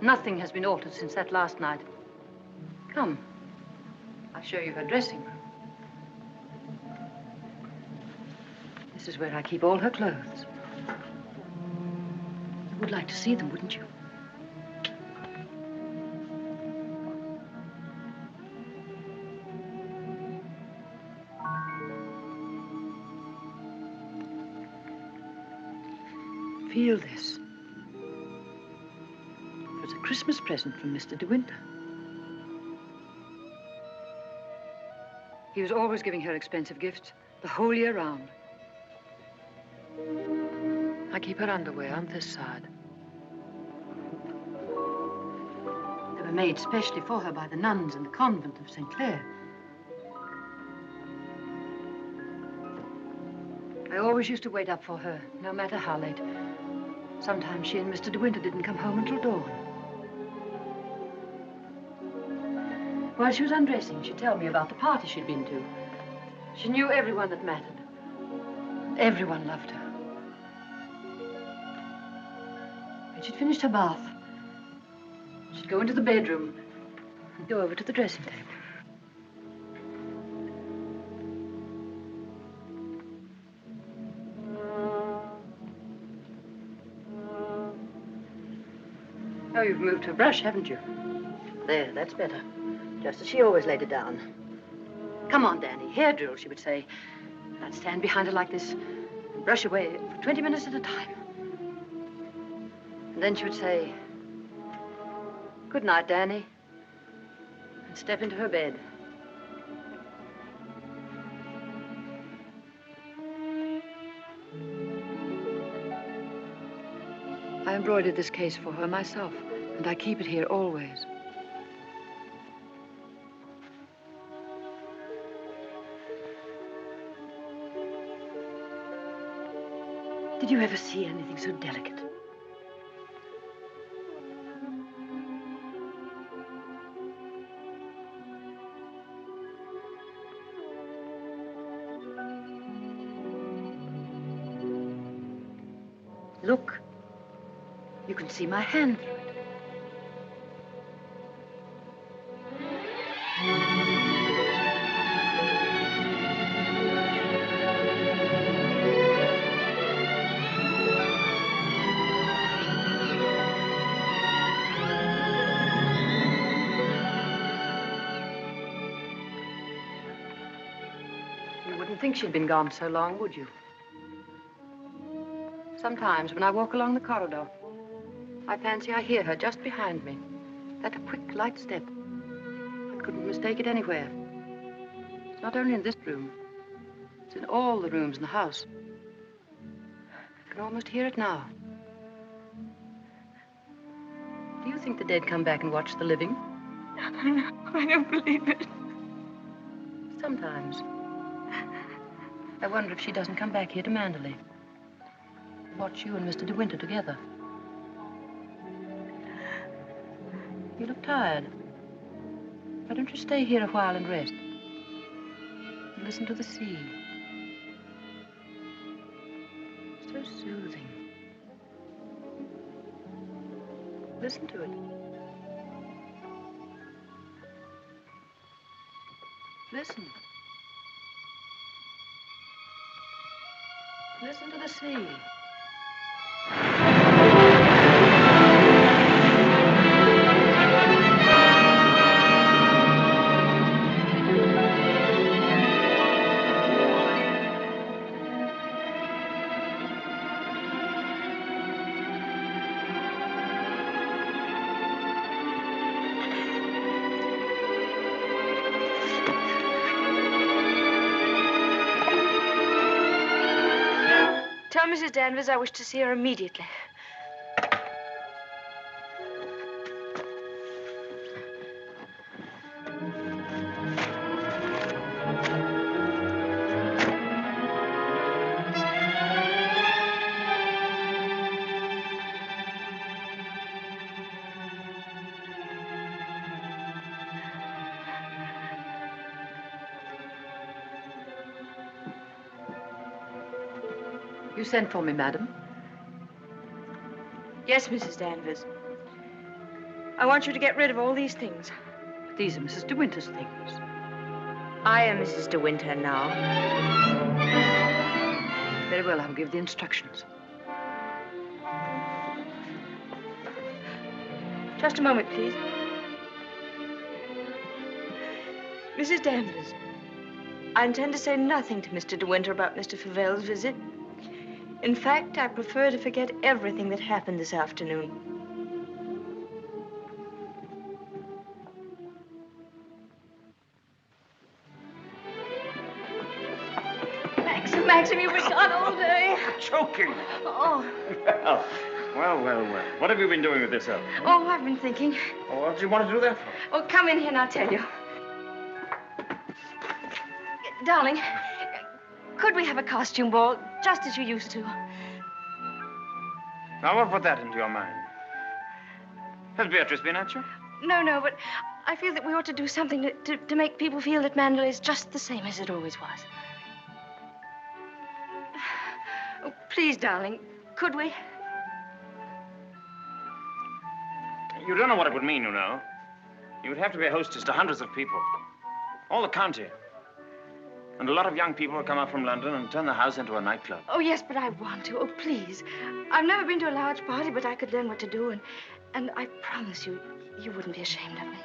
Nothing has been altered since that last night. Come, I'll show you her dressing room. This is where I keep all her clothes. You would like to see them, wouldn't you? Feel this. It was a Christmas present from Mr. De Winter. He was always giving her expensive gifts the whole year round. I keep her underwear on this side. They were made specially for her by the nuns in the convent of St. Clair. I always used to wait up for her, no matter how late. Sometimes she and Mr. De Winter didn't come home until dawn. While she was undressing, she'd tell me about the party she'd been to. She knew everyone that mattered. Everyone loved her. When she'd finished her bath, she'd go into the bedroom and go over to the dressing table. Oh, you've moved her brush, haven't you? There, that's better. Just as she always laid it down. Come on, Danny. Hair drill, she would say. I'd stand behind her like this and brush away for 20 minutes at a time. And then she would say, "Good night, Danny," and step into her bed. I embroidered this case for her myself, and I keep it here always. Did you ever see anything so delicate? Look. You can see my hand through it. You wouldn't think she'd been gone so long, would you? Sometimes when I walk along the corridor, I fancy I hear her just behind me. That quick, light step. I couldn't mistake it anywhere. It's not only in this room. It's in all the rooms in the house. I can almost hear it now. Do you think the dead come back and watch the living? I don't believe it. Sometimes. I wonder if she doesn't come back here to Manderley. Watch you and Mr. De Winter together. You look tired. Why don't you stay here a while and rest? And listen to the sea. So soothing. Listen to it. Listen. Listen to the sea. Tell Mrs. Danvers I wish to see her immediately. You sent for me, madam? Yes, Mrs. Danvers. I want you to get rid of all these things. These are Mrs. De Winter's things. I am Mrs. De Winter now. Very well, I'll give the instructions. Just a moment, please. Mrs. Danvers, I intend to say nothing to Mr. De Winter about Mr. Favel's visit. In fact, I prefer to forget everything that happened this afternoon. Maxim, you've been gone all day. Choking. Oh. Well. What have you been doing with yourself? Oh, I've been thinking. Oh, what do you want to do that for? Oh, come in here and I'll tell you. Darling, could we have a costume ball, just as you used to? Now, what put that into your mind? Has Beatrice been at you? No, but I feel that we ought to do something to make people feel that Mandalay is just the same as it always was. Oh, please, darling, could we? You don't know what it would mean, you know. You would have to be a hostess to hundreds of people. All the county. And a lot of young people will come up from London and turn the house into a nightclub. Oh, yes, but I want to. Oh, please. I've never been to a large party, but I could learn what to do, and I promise you, you wouldn't be ashamed of me.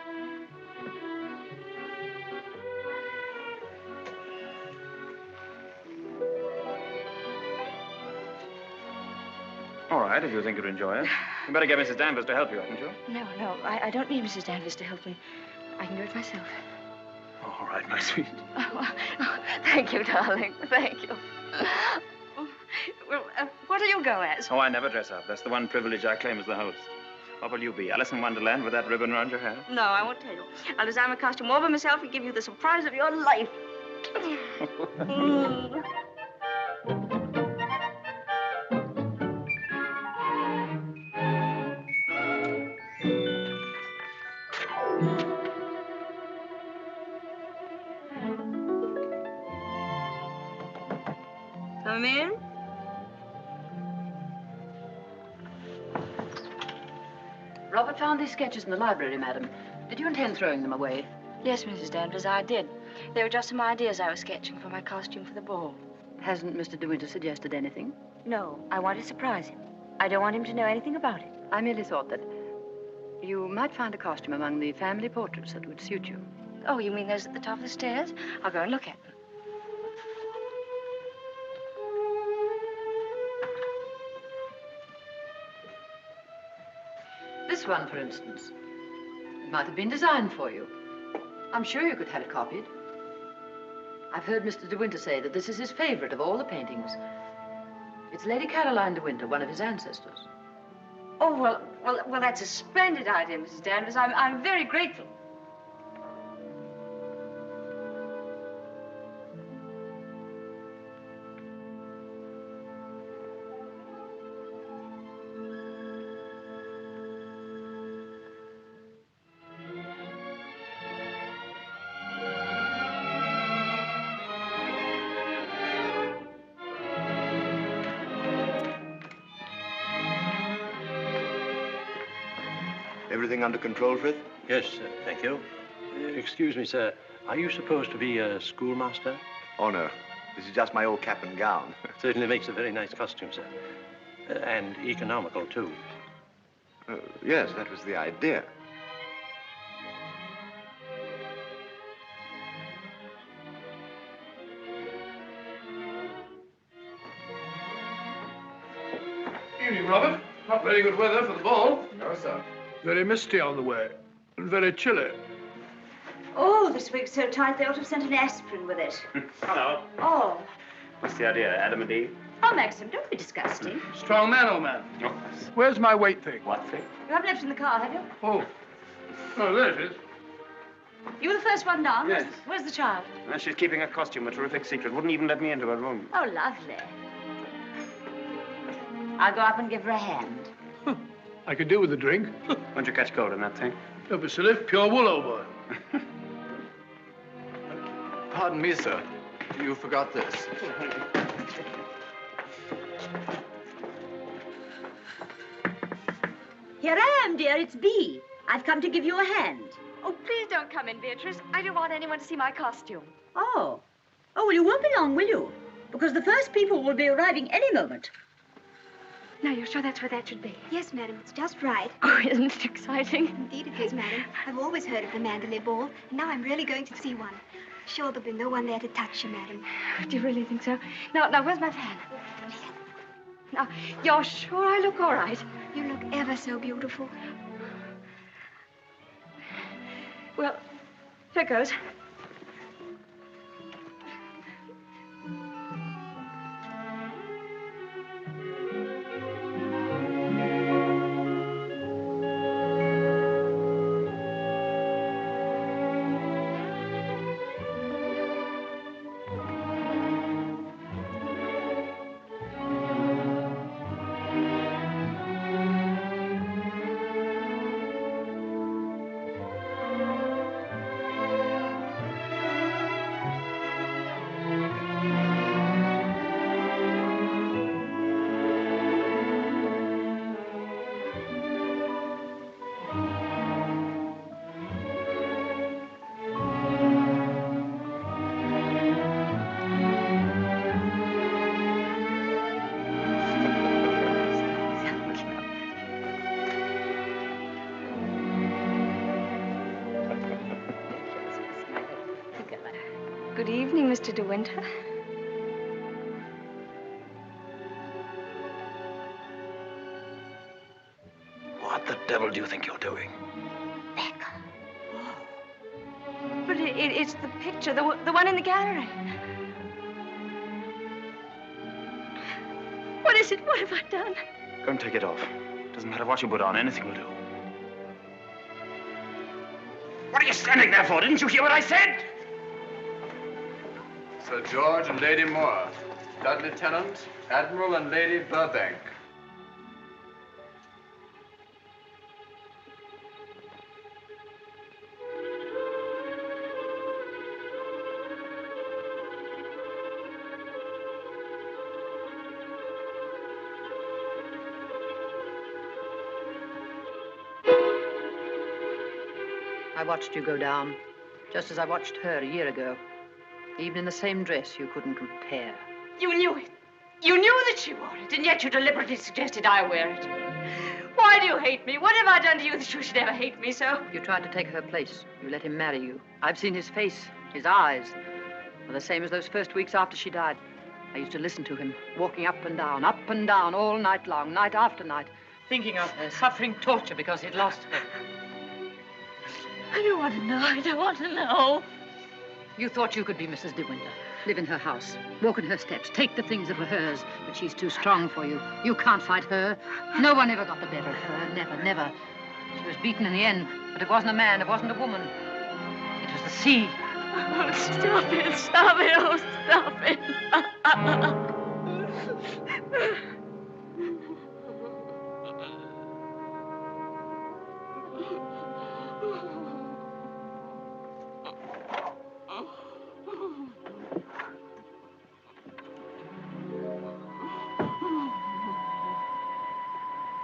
All right, if you think you'd enjoy it. You better get Mrs. Danvers to help you, hadn't you? No, I don't need Mrs. Danvers to help me. I can do it myself. All right, my sweet. Oh, thank you, darling. Thank you. Well, what'll you go as? Oh, I never dress up. That's the one privilege I claim as the host. What will you be, Alice in Wonderland with that ribbon around your hair? No, I won't tell you. I'll design a costume all by myself and give you the surprise of your life. Come in. Robert found these sketches in the library, madam. Did you intend throwing them away? Yes, Mrs. Danvers, I did. They were just some ideas I was sketching for my costume for the ball. Hasn't Mr. De Winter suggested anything? No, I want to surprise him. I don't want him to know anything about it. I merely thought that you might find a costume among the family portraits that would suit you. Oh, you mean those at the top of the stairs? I'll go and look at them. This one, for instance. It might have been designed for you. I'm sure you could have it copied. I've heard Mr. De Winter say that this is his favorite of all the paintings. It's Lady Caroline De Winter, one of his ancestors. Oh, well, that's a splendid idea, Mrs. Danvers. I'm very grateful. Everything under control, Frith? Yes, thank you. Excuse me, sir. Are you supposed to be a schoolmaster? Oh, no. This is just my old cap and gown. Certainly makes a very nice costume, sir. And economical, too. Yes, that was the idea. Evening, Robert. Not very good weather for the ball. No, sir. Very misty on the way, and very chilly. Oh, this wig's so tight they ought to have sent an aspirin with it. Hello. Oh. What's the idea, Adam and Eve? Oh, Maxim, don't be disgusting. Strong man, old man. Oh. Where's my weight thing? What thing? You haven't left it in the car, have you? Oh. Oh, there it is. You were the first one down. Yes. Where's the child? She's keeping her costume a terrific secret. Wouldn't even let me into her room. Oh, lovely. I'll go up and give her a hand. I could do with a drink. Won't you catch cold in that thing? Don't be silly. Pure wool, old boy. Pardon me, sir. You forgot this. Here I am, dear. It's Bee. I've come to give you a hand. Oh, please don't come in, Beatrice. I don't want anyone to see my costume. Oh. Oh, well, you won't be long, will you? Because the first people will be arriving any moment. Now, you're sure that's where that should be? Yes, madam, it's just right. Oh, isn't it exciting? Indeed it is, madam. I've always heard of the Mandalay Ball, and now I'm really going to see one. Sure, there'll be no one there to touch you, madam. Do you really think so? Now, where's my fan? Now, you're sure I look all right? You look ever so beautiful. Well, here goes. Good evening, Mr. De Winter. What the devil do you think you're doing? But it's the picture, the one in the gallery. What is it? What have I done? Go and take it off. Doesn't matter what you put on, anything will do. What are you standing there for? Didn't you hear what I said? Sir George and Lady Moore. Dudley Tennant, Admiral and Lady Burbank. I watched you go down, just as I watched her a year ago. Even in the same dress, you couldn't compare. You knew it. You knew that she wore it, and yet you deliberately suggested I wear it. Why do you hate me? What have I done to you that you should ever hate me so? You tried to take her place. You let him marry you. I've seen his face, his eyes. They're the same as those first weeks after she died. I used to listen to him, walking up and down, all night long, night after night, thinking of her, suffering torture because he'd lost her. I don't want to know. I don't want to know. You thought you could be Mrs. De Winter, live in her house, walk in her steps, take the things that were hers, but she's too strong for you. You can't fight her. No one ever got the better of her. Never, never. She was beaten in the end, but it wasn't a man, it wasn't a woman. It was the sea. Oh, stop it, oh, stop it.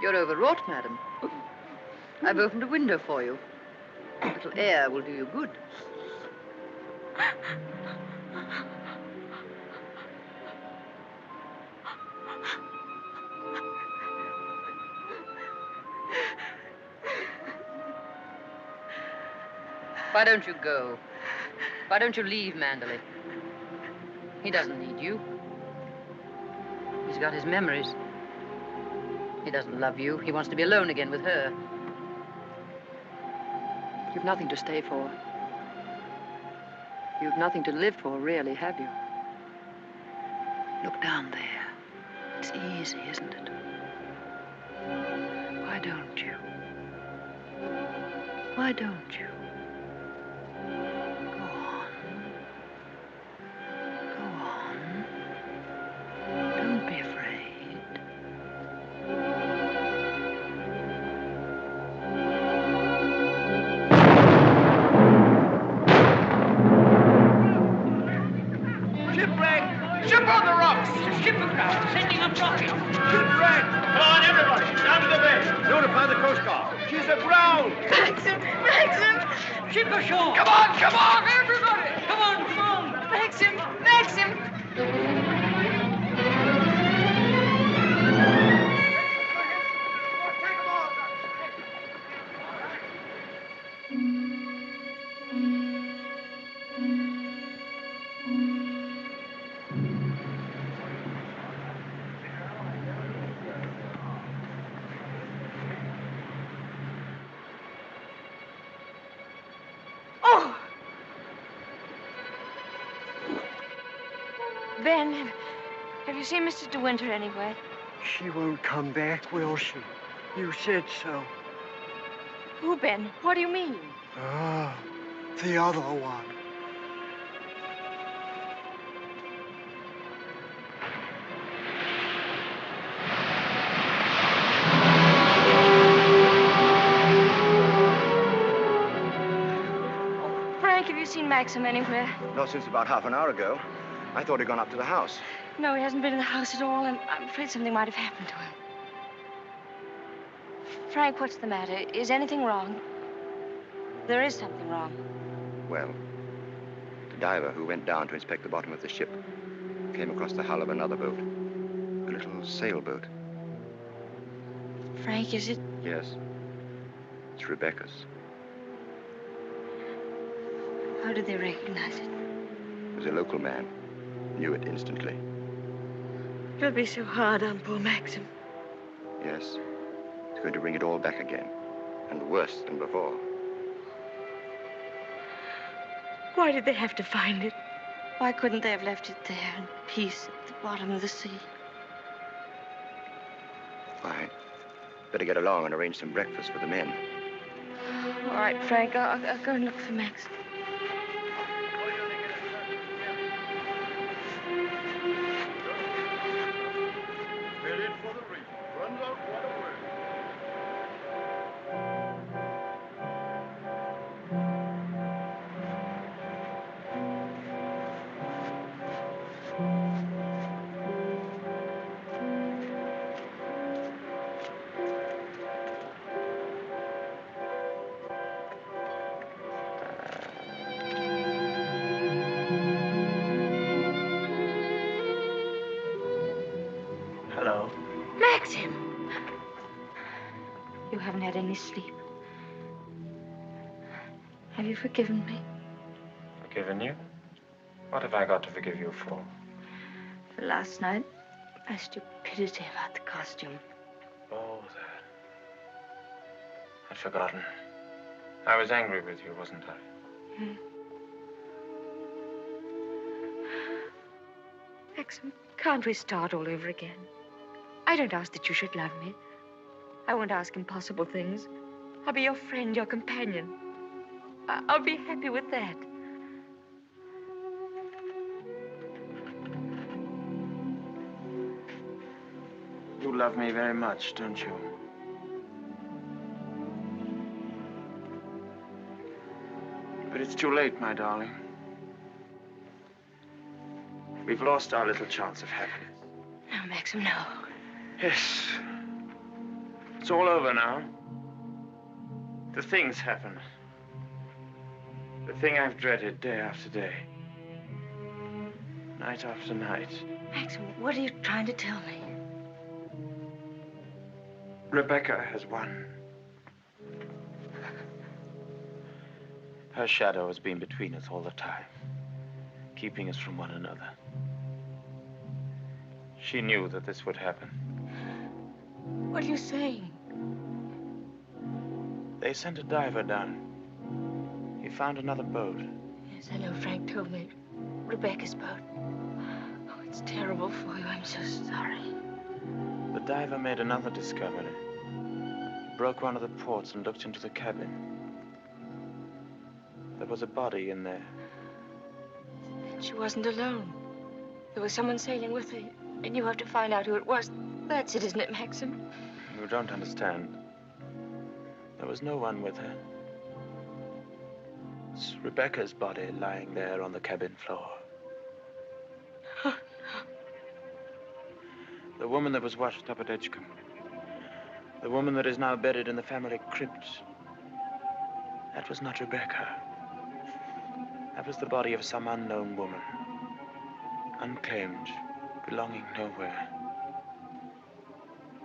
You're overwrought, madam. I've opened a window for you. A little air will do you good. Why don't you go? Why don't you leave Mandalay? He doesn't need you. He's got his memories. He doesn't love you. He wants to be alone again with her. You've nothing to stay for. You've nothing to live for, really, have you? Look down there. It's easy, isn't it? Why don't you? Why don't you? Go on. Go on. Don't be afraid. Shipwreck! Ship on the rocks! Ship aground! Sending up rocket! Shipwreck! Come on, everybody! Down to the bay! Notify the Coast Guard! She's aground! Maxim! Maxim! Ship ashore! Come on, everybody! Come on! Maxim! Maxim! Oh! Ben, have you seen Mr. De Winter anywhere? She won't come back, will she? You said so. Who, Ben? What do you mean? Ah, the other one. Frank, have you seen Maxim anywhere? Not since about half an hour ago. I thought he'd gone up to the house. No, he hasn't been in the house at all, and I'm afraid something might have happened to him. Frank, what's the matter? Is anything wrong? There is something wrong. Well, the diver who went down to inspect the bottom of the ship came across the hull of another boat. A little sailboat. Frank, is it? Yes. It's Rebecca's. How did they recognize it? It was a local man. Knew it instantly. It'll be so hard on poor Maxim. Yes. It's going to bring it all back again. And worse than before. Why did they have to find it? Why couldn't they have left it there in peace at the bottom of the sea? Why? Better get along and arrange some breakfast for the men. All right, Frank, I'll go and look for Maxim. Hello. Maxim! You haven't had any sleep. Have you forgiven me? Forgiven you? What have I got to forgive you for? For last night, my stupidity about the costume. Oh, that. I'd forgotten. I was angry with you, wasn't I? Hmm. Maxim, can't we start all over again? I don't ask that you should love me. I won't ask impossible things. I'll be your friend, your companion. I'll be happy with that. You love me very much, don't you? But it's too late, my darling. We've lost our little chance of happiness. No, Maxim, no. Yes. It's all over now. The thing's happened. The thing I've dreaded day after day. Night after night. Maxim, what are you trying to tell me? Rebecca has won. Her shadow has been between us all the time, keeping us from one another. She knew that this would happen. What are you saying? They sent a diver down. He found another boat. Yes, I know. Frank told me. Rebecca's boat. Oh, it's terrible for you. I'm so sorry. The diver made another discovery. He broke one of the ports and looked into the cabin. There was a body in there. She wasn't alone. There was someone sailing with her, and you have to find out who it was. That's it, isn't it, Maxim? You don't understand. There was no one with her. It's Rebecca's body lying there on the cabin floor. The woman that was washed up at Edgecombe. The woman that is now buried in the family crypt. That was not Rebecca. That was the body of some unknown woman. Unclaimed, belonging nowhere.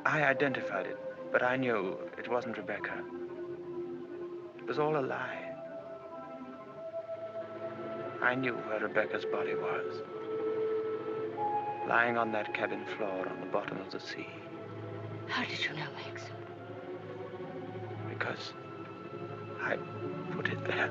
I identified it, but I knew it wasn't Rebecca. It was all a lie. I knew where Rebecca's body was. Lying on that cabin floor on the bottom of the sea. How did you know, Max? Because I put it there.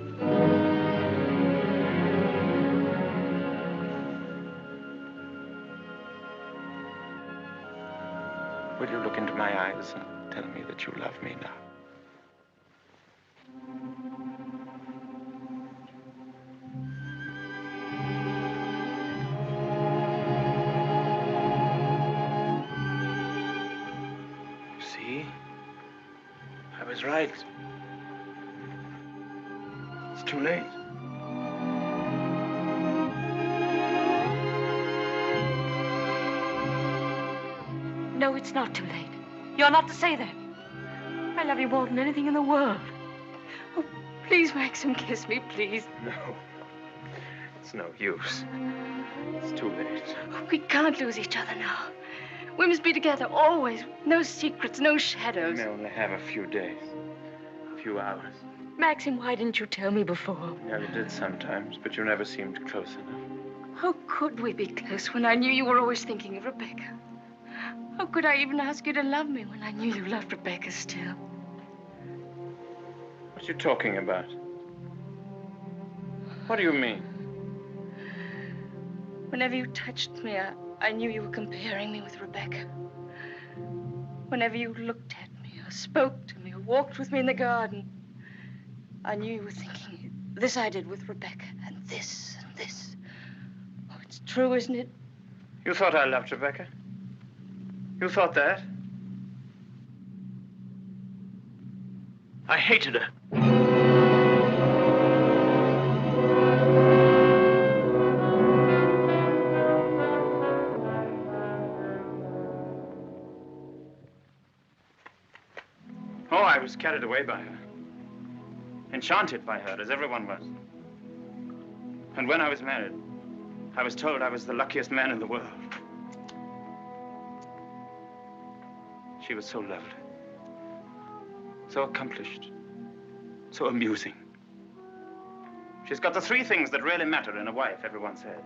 Will you look into my eyes and tell me that you love me now? See? I was right. It's too late. No, it's not too late. You're not to say that. I love you more than anything in the world. Oh, please, Maxim, kiss me, please. No. It's no use. It's too late. Oh, we can't lose each other now. We must be together always. No secrets, no shadows. We may only have a few days. A few hours. Maxim, why didn't you tell me before? Yeah, you did sometimes, but you never seemed close enough. How could we be close when I knew you were always thinking of Rebecca? How could I even ask you to love me when I knew you loved Rebecca still? What are you talking about? What do you mean? Whenever you touched me, I knew you were comparing me with Rebecca. Whenever you looked at me, or spoke to me, or walked with me in the garden, I knew you were thinking, this I did with Rebecca, and this, and this. Oh, it's true, isn't it? You thought I loved Rebecca? You thought that? I hated her. Oh, I was carried away by her. Enchanted by her, as everyone was. And when I was married, I was told I was the luckiest man in the world. She was so lovely, so accomplished, so amusing. She's got the three things that really matter in a wife, everyone said.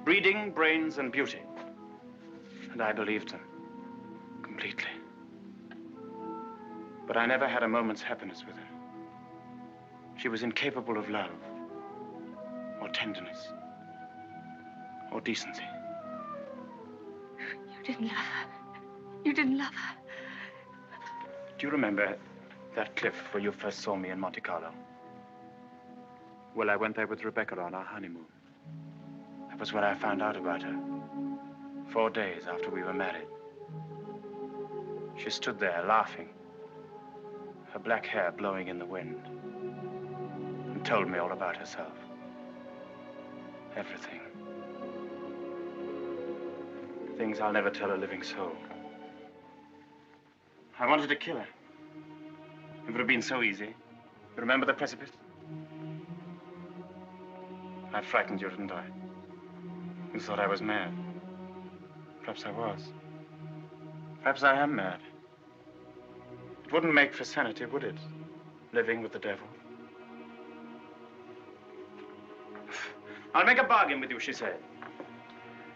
Breeding, brains, and beauty. And I believed them completely. But I never had a moment's happiness with her. She was incapable of love, or tenderness, or decency. You didn't love her. You didn't love her. Do you remember that cliff where you first saw me in Monte Carlo? Well, I went there with Rebecca on our honeymoon. That was when I found out about her. 4 days after we were married. She stood there laughing, her black hair blowing in the wind, and told me all about herself. Everything. Things I'll never tell a living soul. I wanted to kill her. It would have been so easy. You remember the precipice? I frightened you, didn't I? You thought I was mad. Perhaps I was. Perhaps I am mad. It wouldn't make for sanity, would it? Living with the devil. I'll make a bargain with you, she said.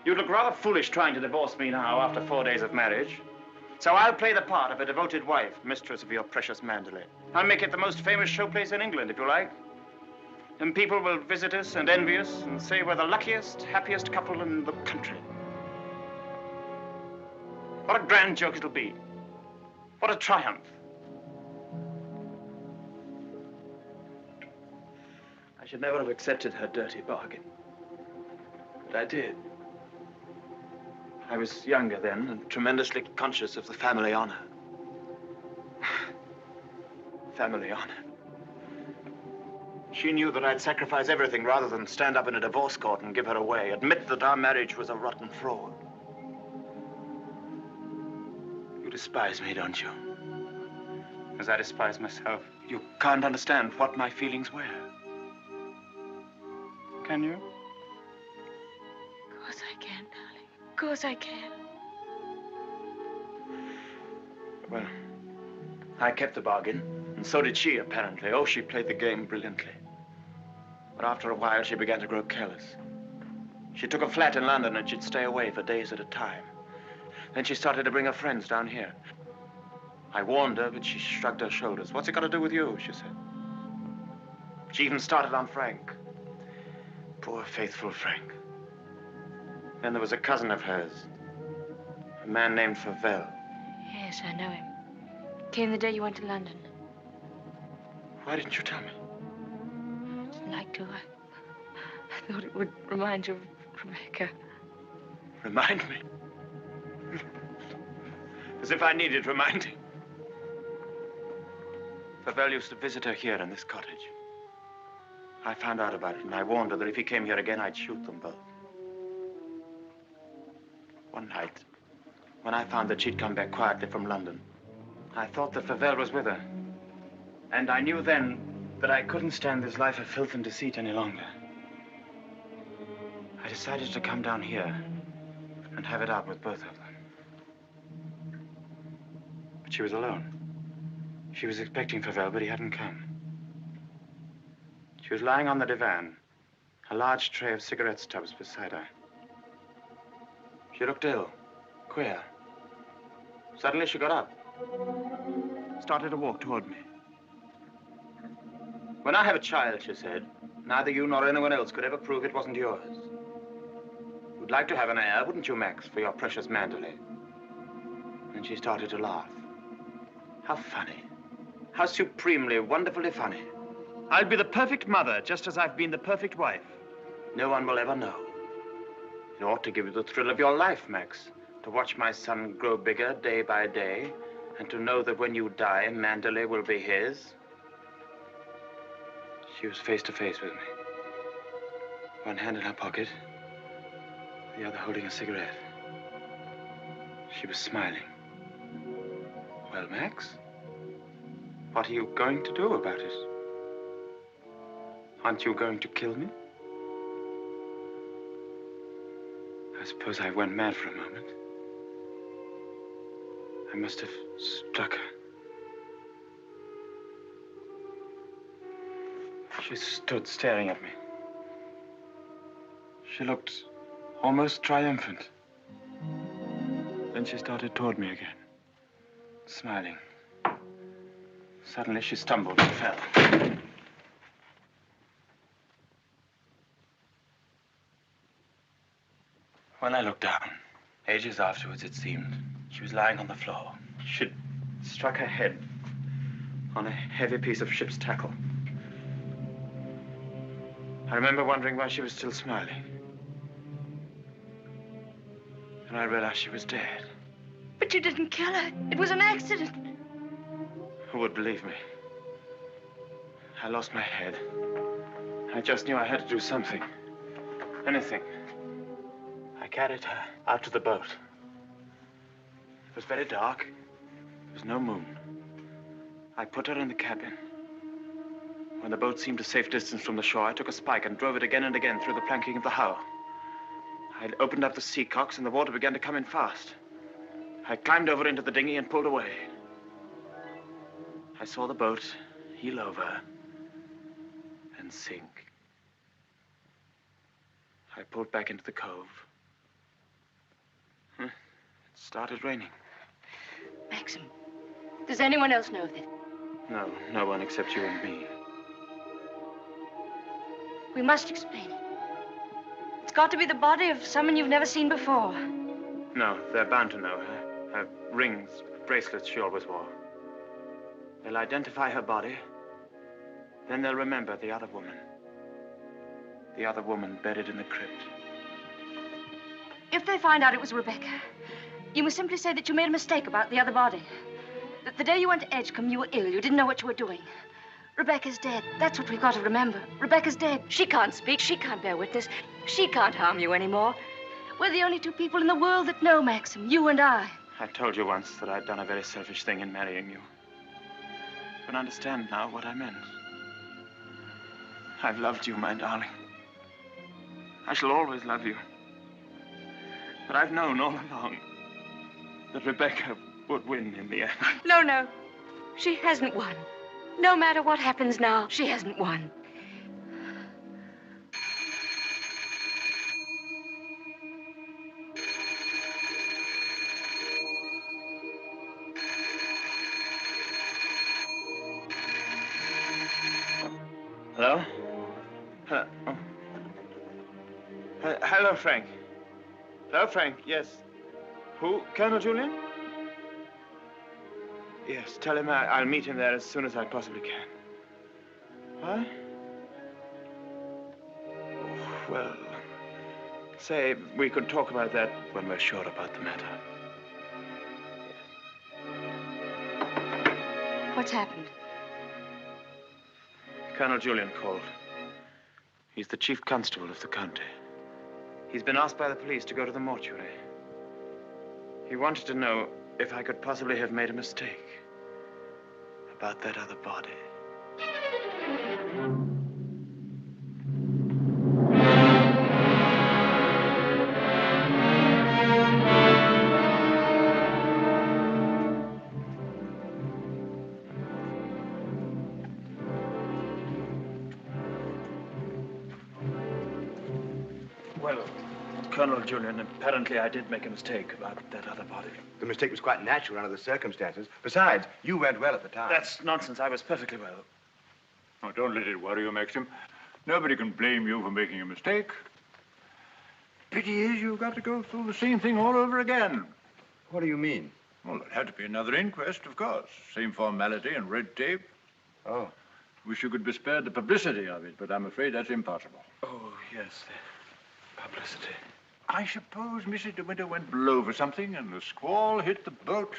You'd look rather foolish trying to divorce me now after 4 days of marriage. So I'll play the part of a devoted wife, mistress of your precious Mandalay. I'll make it the most famous showplace in England, if you like. And people will visit us and envy us and say we're the luckiest, happiest couple in the country. What a grand joke it'll be. What a triumph. I should never have accepted her dirty bargain. But I did. I was younger then and tremendously conscious of the family honor. Family honor. She knew that I'd sacrifice everything rather than stand up in a divorce court and give her away, admit that our marriage was a rotten fraud. You despise me, don't you? As I despise myself. You can't understand what my feelings were. Can you? Of course I can, darling. Of course I can. Well, I kept the bargain, and so did she, apparently. Oh, she played the game brilliantly. But after a while, she began to grow careless. She took a flat in London, and she'd stay away for days at a time. Then she started to bring her friends down here. I warned her, but she shrugged her shoulders. What's it got to do with you, she said. She even started on Frank. Poor, faithful Frank. Then there was a cousin of hers, a man named Favell. Yes, I know him. Came the day you went to London. Why didn't you tell me? I didn't like to. I thought it would remind you of Rebecca. Remind me? As if I needed reminding. Favell used to visit her here in this cottage. I found out about it, and I warned her that if he came here again, I'd shoot them both. One night, when I found that she'd come back quietly from London, I thought that Favell was with her. And I knew then that I couldn't stand this life of filth and deceit any longer. I decided to come down here and have it out with both of them. But she was alone. She was expecting Favell, but he hadn't come. She was lying on the divan, a large tray of cigarette stubs beside her. She looked ill, queer. Suddenly she got up, started to walk toward me. When I have a child, she said, neither you nor anyone else could ever prove it wasn't yours. You'd like to have an heir, wouldn't you, Max, for your precious Manderley? And she started to laugh. How funny. How supremely, wonderfully funny. I'll be the perfect mother, just as I've been the perfect wife. No one will ever know. It ought to give you the thrill of your life, Max, to watch my son grow bigger day by day, and to know that when you die, Manderley will be his. She was face to face with me. One hand in her pocket, the other holding a cigarette. She was smiling. Well, Max, what are you going to do about it? Aren't you going to kill me? I suppose I went mad for a moment. I must have struck her. She stood staring at me. She looked almost triumphant. Then she started toward me again, smiling. Suddenly she stumbled and fell. When I looked down, ages afterwards it seemed, she was lying on the floor. She'd struck her head on a heavy piece of ship's tackle. I remember wondering why she was still smiling. And I realized she was dead. But you didn't kill her. It was an accident. Who would believe me? I lost my head. I just knew I had to do something. Anything. I carried her out to the boat. It was very dark. There was no moon. I put her in the cabin. When the boat seemed a safe distance from the shore, I took a spike and drove it again and again through the planking of the hull. I opened up the sea cocks and the water began to come in fast. I climbed over into the dinghy and pulled away. I saw the boat heel over and sink. I pulled back into the cove. It started raining. Maxim, does anyone else know this? No, no one except you and me. We must explain it. It's got to be the body of someone you've never seen before. No, they're bound to know her. Her rings, bracelets she always wore. They'll identify her body. Then they'll remember the other woman. The other woman buried in the crypt. If they find out it was Rebecca, you must simply say that you made a mistake about the other body. That the day you went to Edgecombe, you were ill. You didn't know what you were doing. Rebecca's dead. That's what we've got to remember. Rebecca's dead. She can't speak. She can't bear witness. She can't harm you anymore. We're the only two people in the world that know, Maxim. You and I. I told you once that I'd done a very selfish thing in marrying you. You can understand now what I meant. I've loved you, my darling. I shall always love you. But I've known all along that Rebecca would win in the end. No, no. She hasn't won. No matter what happens now, she hasn't won. Hello? Hello? Oh. Hello, Frank. Hello, Frank. Yes. Who? Colonel Julian? Yes, tell him I'll meet him there as soon as I possibly can. What? Oh, well, say we could talk about that when we're sure about the matter. What's happened? Colonel Julian called. He's the chief constable of the county. He's been asked by the police to go to the mortuary. He wanted to know if I could possibly have made a mistake about that other body. Well, Colonel Julian, apparently I did make a mistake about that other body. The mistake was quite natural under the circumstances. Besides, you went well at the time. That's nonsense. I was perfectly well. Oh, don't let it worry you, Maxim. Nobody can blame you for making a mistake. Pity is you've got to go through the same thing all over again. What do you mean? Well, there'd have to be another inquest, of course. Same formality and red tape. Oh. Wish you could be spared the publicity of it, but I'm afraid that's impossible. Oh, yes, the publicity. I suppose Mrs. De Winter went below for something, and the squall hit the boat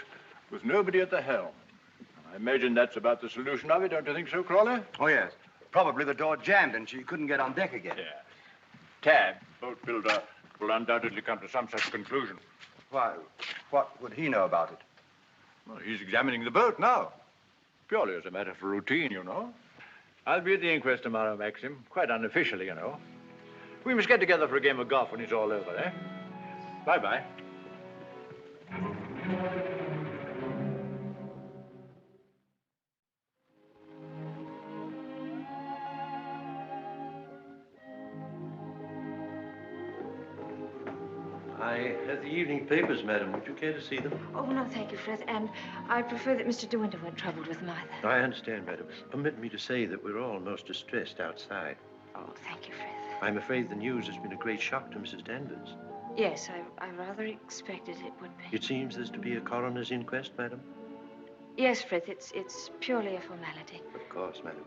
with nobody at the helm. I imagine that's about the solution of it, don't you think so, Crawley? Oh, yes. Probably the door jammed and she couldn't get on deck again. Yeah. Tab, boat builder, will undoubtedly come to some such conclusion. Why, what would he know about it? Well, he's examining the boat now. Purely as a matter of routine, you know. I'll be at the inquest tomorrow, Maxim. Quite unofficially, you know. We must get together for a game of golf when it's all over, eh? Bye-bye. I have the evening papers, madam. Would you care to see them? Oh, no, thank you, Frith. And I prefer that Mr. De Winter weren't troubled with them either. I understand, madam. Permit me to say that we're all most distressed outside. Oh, thank you, Frith. I'm afraid the news has been a great shock to Mrs. Danvers. Yes, I rather expected it would be. It seems there's to be a coroner's inquest, madam? Yes, Frith, it's purely a formality. Of course, madam.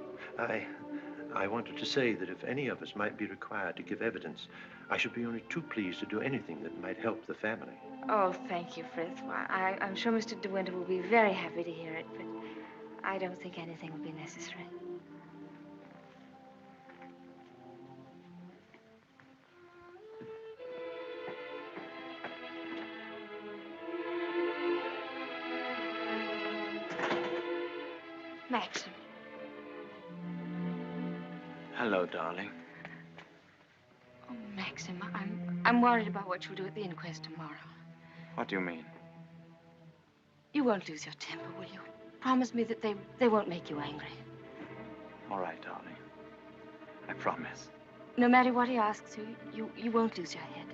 I wanted to say that if any of us might be required to give evidence, I should be only too pleased to do anything that might help the family. Oh, thank you, Frith. Well, I'm sure Mr. De Winter will be very happy to hear it, but I don't think anything will be necessary. Maxim. Hello, darling. Oh, Maxim, I'm worried about what you'll do at the inquest tomorrow. What do you mean? You won't lose your temper, will you? Promise me that they won't make you angry. All right, darling. I promise. No matter what he asks you won't lose your head.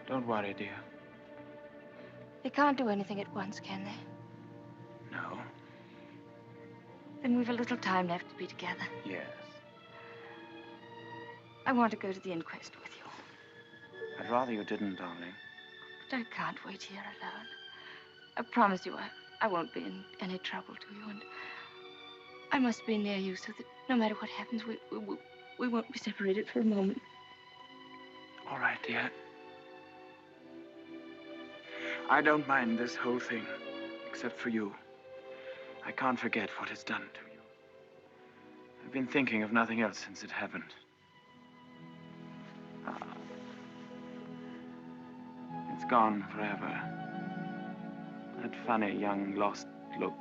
Don't worry, dear. They can't do anything at once, can they? No. Then we've a little time left to be together. Yes. I want to go to the inquest with you. I'd rather you didn't, darling. But I can't wait here alone. I promise you I won't be in any trouble to you, and I must be near you so that no matter what happens, we won't be separated for a moment. All right, dear. I don't mind this whole thing, except for you. I can't forget what it's done to you. I've been thinking of nothing else since it happened. It's gone forever. That funny, young, lost look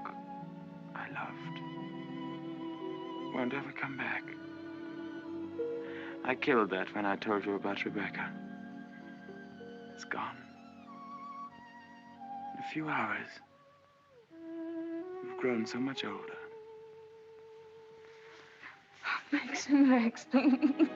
I loved won't ever come back. I killed that when I told you about Rebecca. It's gone. In a few hours, you've grown so much older. Maxim.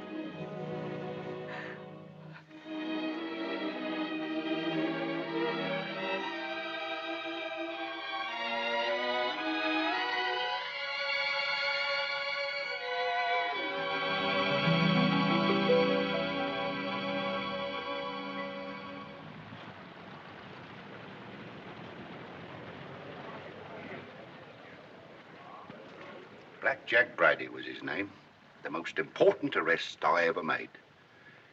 Black Jack Brady was his name. The most important arrest I ever made.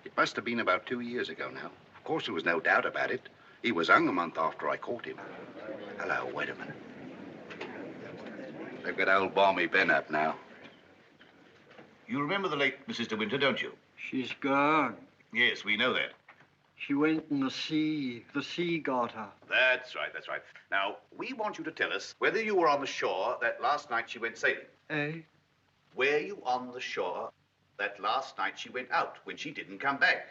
It must have been about 2 years ago now. Of course, there was no doubt about it. He was hung a month after I caught him. Hello, wait a minute. They've got old Balmy Ben up now. You remember the late Mrs. De Winter, don't you? She's gone. Yes, we know that. She went in the sea. The sea got her. That's right, that's right. Now, we want you to tell us whether you were on the shore that last night she went sailing. Eh? Were you on the shore that last night she went out when she didn't come back?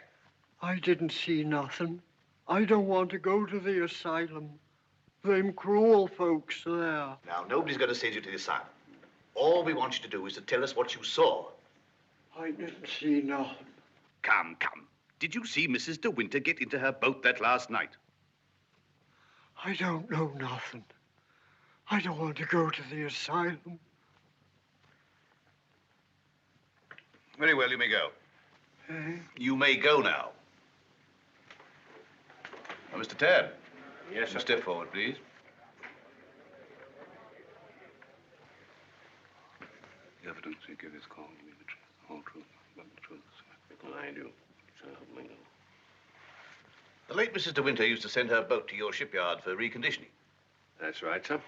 I didn't see nothing. I don't want to go to the asylum. Them cruel folks there. Now, nobody's going to send you to the asylum. All we want you to do is to tell us what you saw. I didn't see nothing. Come, come. Did you see Mrs. De Winter get into her boat that last night? I don't know nothing. I don't want to go to the asylum. Very well, you may go. Eh? You may go now. Now, Mr. Tabb. Yes, sir. Step forward, please. The evidence you give is calling me the truth, the whole truth, but the truth, sir. I do. So help me God. The late Mrs. De Winter used to send her boat to your shipyard for reconditioning. That's right, sir.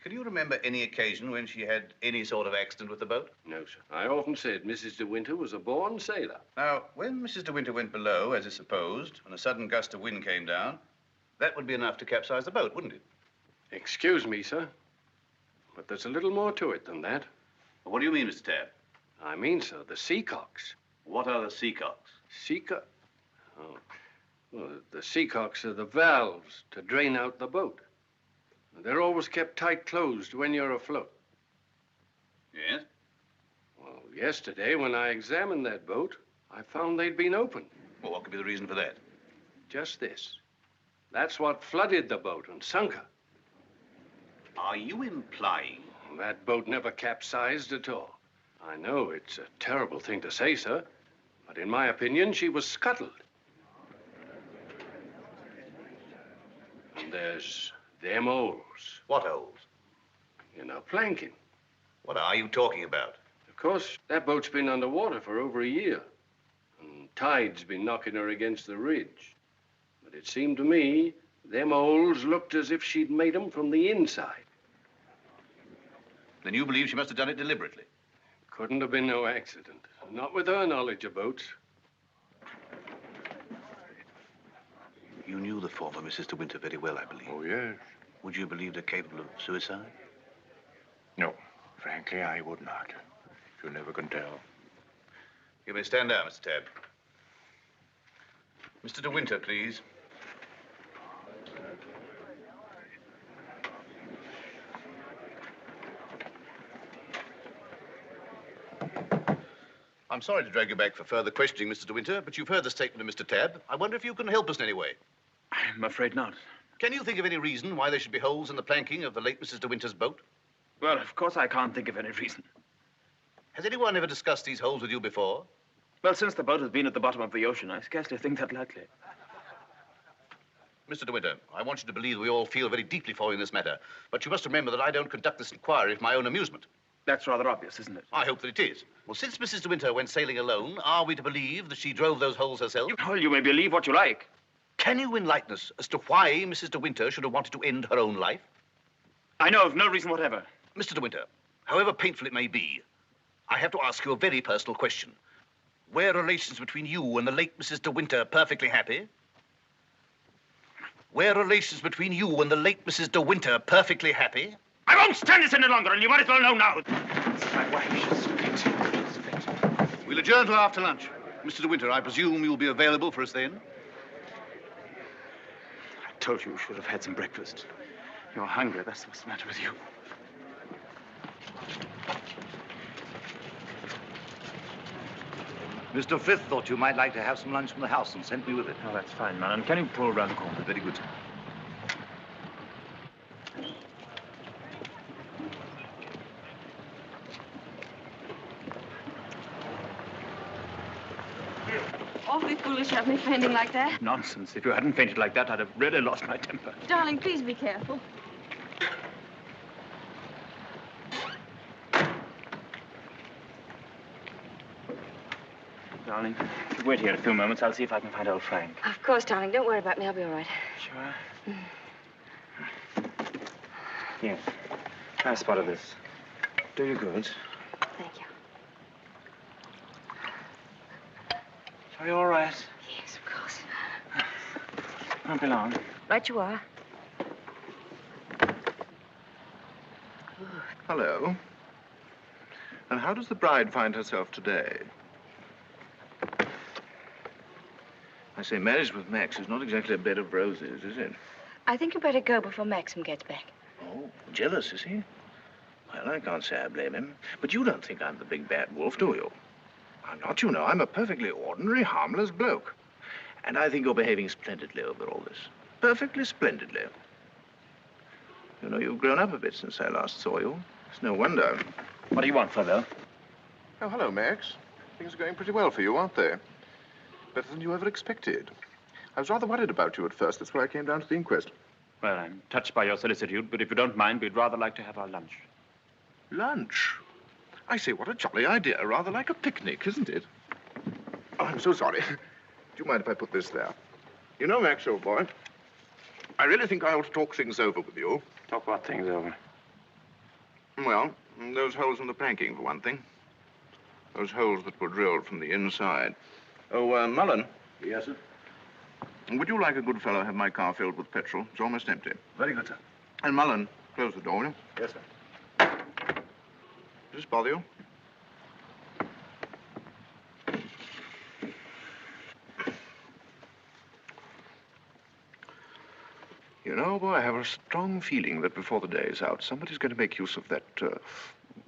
Can you remember any occasion when she had any sort of accident with the boat? No, sir. I often said Mrs. De Winter was a born sailor. Now, when Mrs. De Winter went below, as is supposed, and a sudden gust of wind came down, that would be enough to capsize the boat, wouldn't it? Excuse me, sir, but there's a little more to it than that. What do you mean, Mr. Tabb? I mean, sir, the seacocks. What are the seacocks? Oh, well, the seacocks are the valves to drain out the boat. They're always kept tight closed when you're afloat. Yes? Well, yesterday, when I examined that boat, I found they'd been opened. Well, what could be the reason for that? Just this. That's what flooded the boat and sunk her. Are you implying? That boat never capsized at all. I know it's a terrible thing to say, sir, but in my opinion, she was scuttled. And there's them holes. What holes? In her planking. What are you talking about? Of course, that boat's been underwater for over a year. And tide's been knocking her against the ridge. But it seemed to me, them holes looked as if she'd made them from the inside. Then you believe she must have done it deliberately? Couldn't have been no accident. Not with her knowledge of boats. You knew the former Mrs. De Winter very well, I believe. Oh, yes. Would you believe her capable of suicide? No. Frankly, I would not. You never can tell. You may stand down, Mr. Tabb. Mr. De Winter, please. I'm sorry to drag you back for further questioning, Mr. De Winter, but you've heard the statement of Mr. Tabb. I wonder if you can help us in any way. I'm afraid not. Can you think of any reason why there should be holes in the planking of the late Mrs. De Winter's boat? Well, of course I can't think of any reason. Has anyone ever discussed these holes with you before? Well, since the boat has been at the bottom of the ocean, I scarcely think that likely. Mr. De Winter, I want you to believe we all feel very deeply for you in this matter. But you must remember that I don't conduct this inquiry for my own amusement. That's rather obvious, isn't it? I hope that it is. Well, since Mrs. De Winter went sailing alone, are we to believe that she drove those holes herself? Well, you may believe what you like. Can you enlighten us as to why Mrs. De Winter should have wanted to end her own life? I know of no reason whatever. Mr. De Winter, however painful it may be, I have to ask you a very personal question. Were relations between you and the late Mrs. De Winter perfectly happy? Were relations between you and the late Mrs. De Winter perfectly happy? I won't stand this any longer, and you might as well know now. My wife, she's fit. We'll adjourn till after lunch. Mr. De Winter, I presume you'll be available for us then? I told you should have had some breakfast. You're hungry, that's what's the matter with you. Mr. Frith thought you might like to have some lunch from the house and sent me with it. Oh, that's fine, man. Can you pull around the corner? Very good, sir. Awfully foolish to have me fainting like that. Nonsense. If you hadn't fainted like that, I'd have really lost my temper. Darling, please be careful. Darling, if you wait here a few moments, I'll see if I can find old Frank. Of course, darling. Don't worry about me. I'll be all right. Sure? Yes. Nice spot of this. Do you good. Thank you. Are you all right? Yes, of course. Won't be long. Right you are. Hello. And how does the bride find herself today? I say, marriage with Max is not exactly a bed of roses, is it? I think you better go before Maxim gets back. Oh, jealous, is he? Well, I can't say I blame him. But you don't think I'm the big bad wolf, do you? I'm not, you know. I'm a perfectly ordinary, harmless bloke. And I think you're behaving splendidly over all this. Perfectly splendidly. You know, you've grown up a bit since I last saw you. It's no wonder. What do you want, Flavel? Oh, hello, Max. Things are going pretty well for you, aren't they? Better than you ever expected. I was rather worried about you at first. That's why I came down to the inquest. Well, I'm touched by your solicitude, but if you don't mind, we'd rather like to have our lunch. Lunch? I say, what a jolly idea. Rather like a picnic, isn't it? Oh, I'm so sorry. Do you mind if I put this there? You know, Max, old boy, I really think I ought to talk things over with you. Talk what things over? Well, those holes in the planking, for one thing. Those holes that were drilled from the inside. Oh, Mullen. Yes, sir? Would you like a good fellow have my car filled with petrol? It's almost empty. Very good, sir. And Mullen, close the door, will you? Yes, sir. Does this bother you? You know, boy, I have a strong feeling that before the day is out, somebody's going to make use of that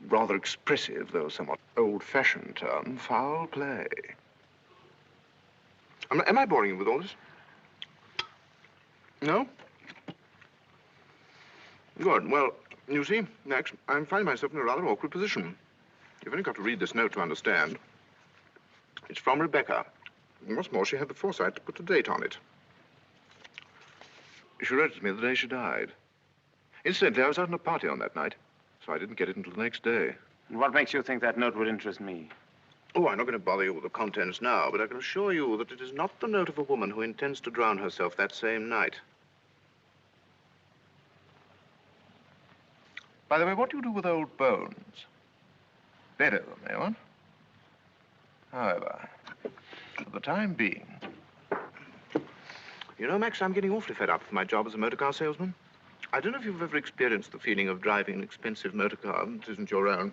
rather expressive, though somewhat old-fashioned term, foul play. Am I boring you with all this? No? Good. Well, you see, Max, I find myself in a rather awkward position. You've only got to read this note to understand. It's from Rebecca. And what's more, she had the foresight to put a date on it. She wrote it to me the day she died. Incidentally, I was out on a party on that night, so I didn't get it until the next day. And what makes you think that note would interest me? Oh, I'm not going to bother you with the contents now, but I can assure you that it is not the note of a woman who intends to drown herself that same night. By the way, what do you do with old bones? Bury them, eh, what? However, for the time being... You know, Max, I'm getting awfully fed up with my job as a motor car salesman. I don't know if you've ever experienced the feeling of driving an expensive motor car that isn't your own,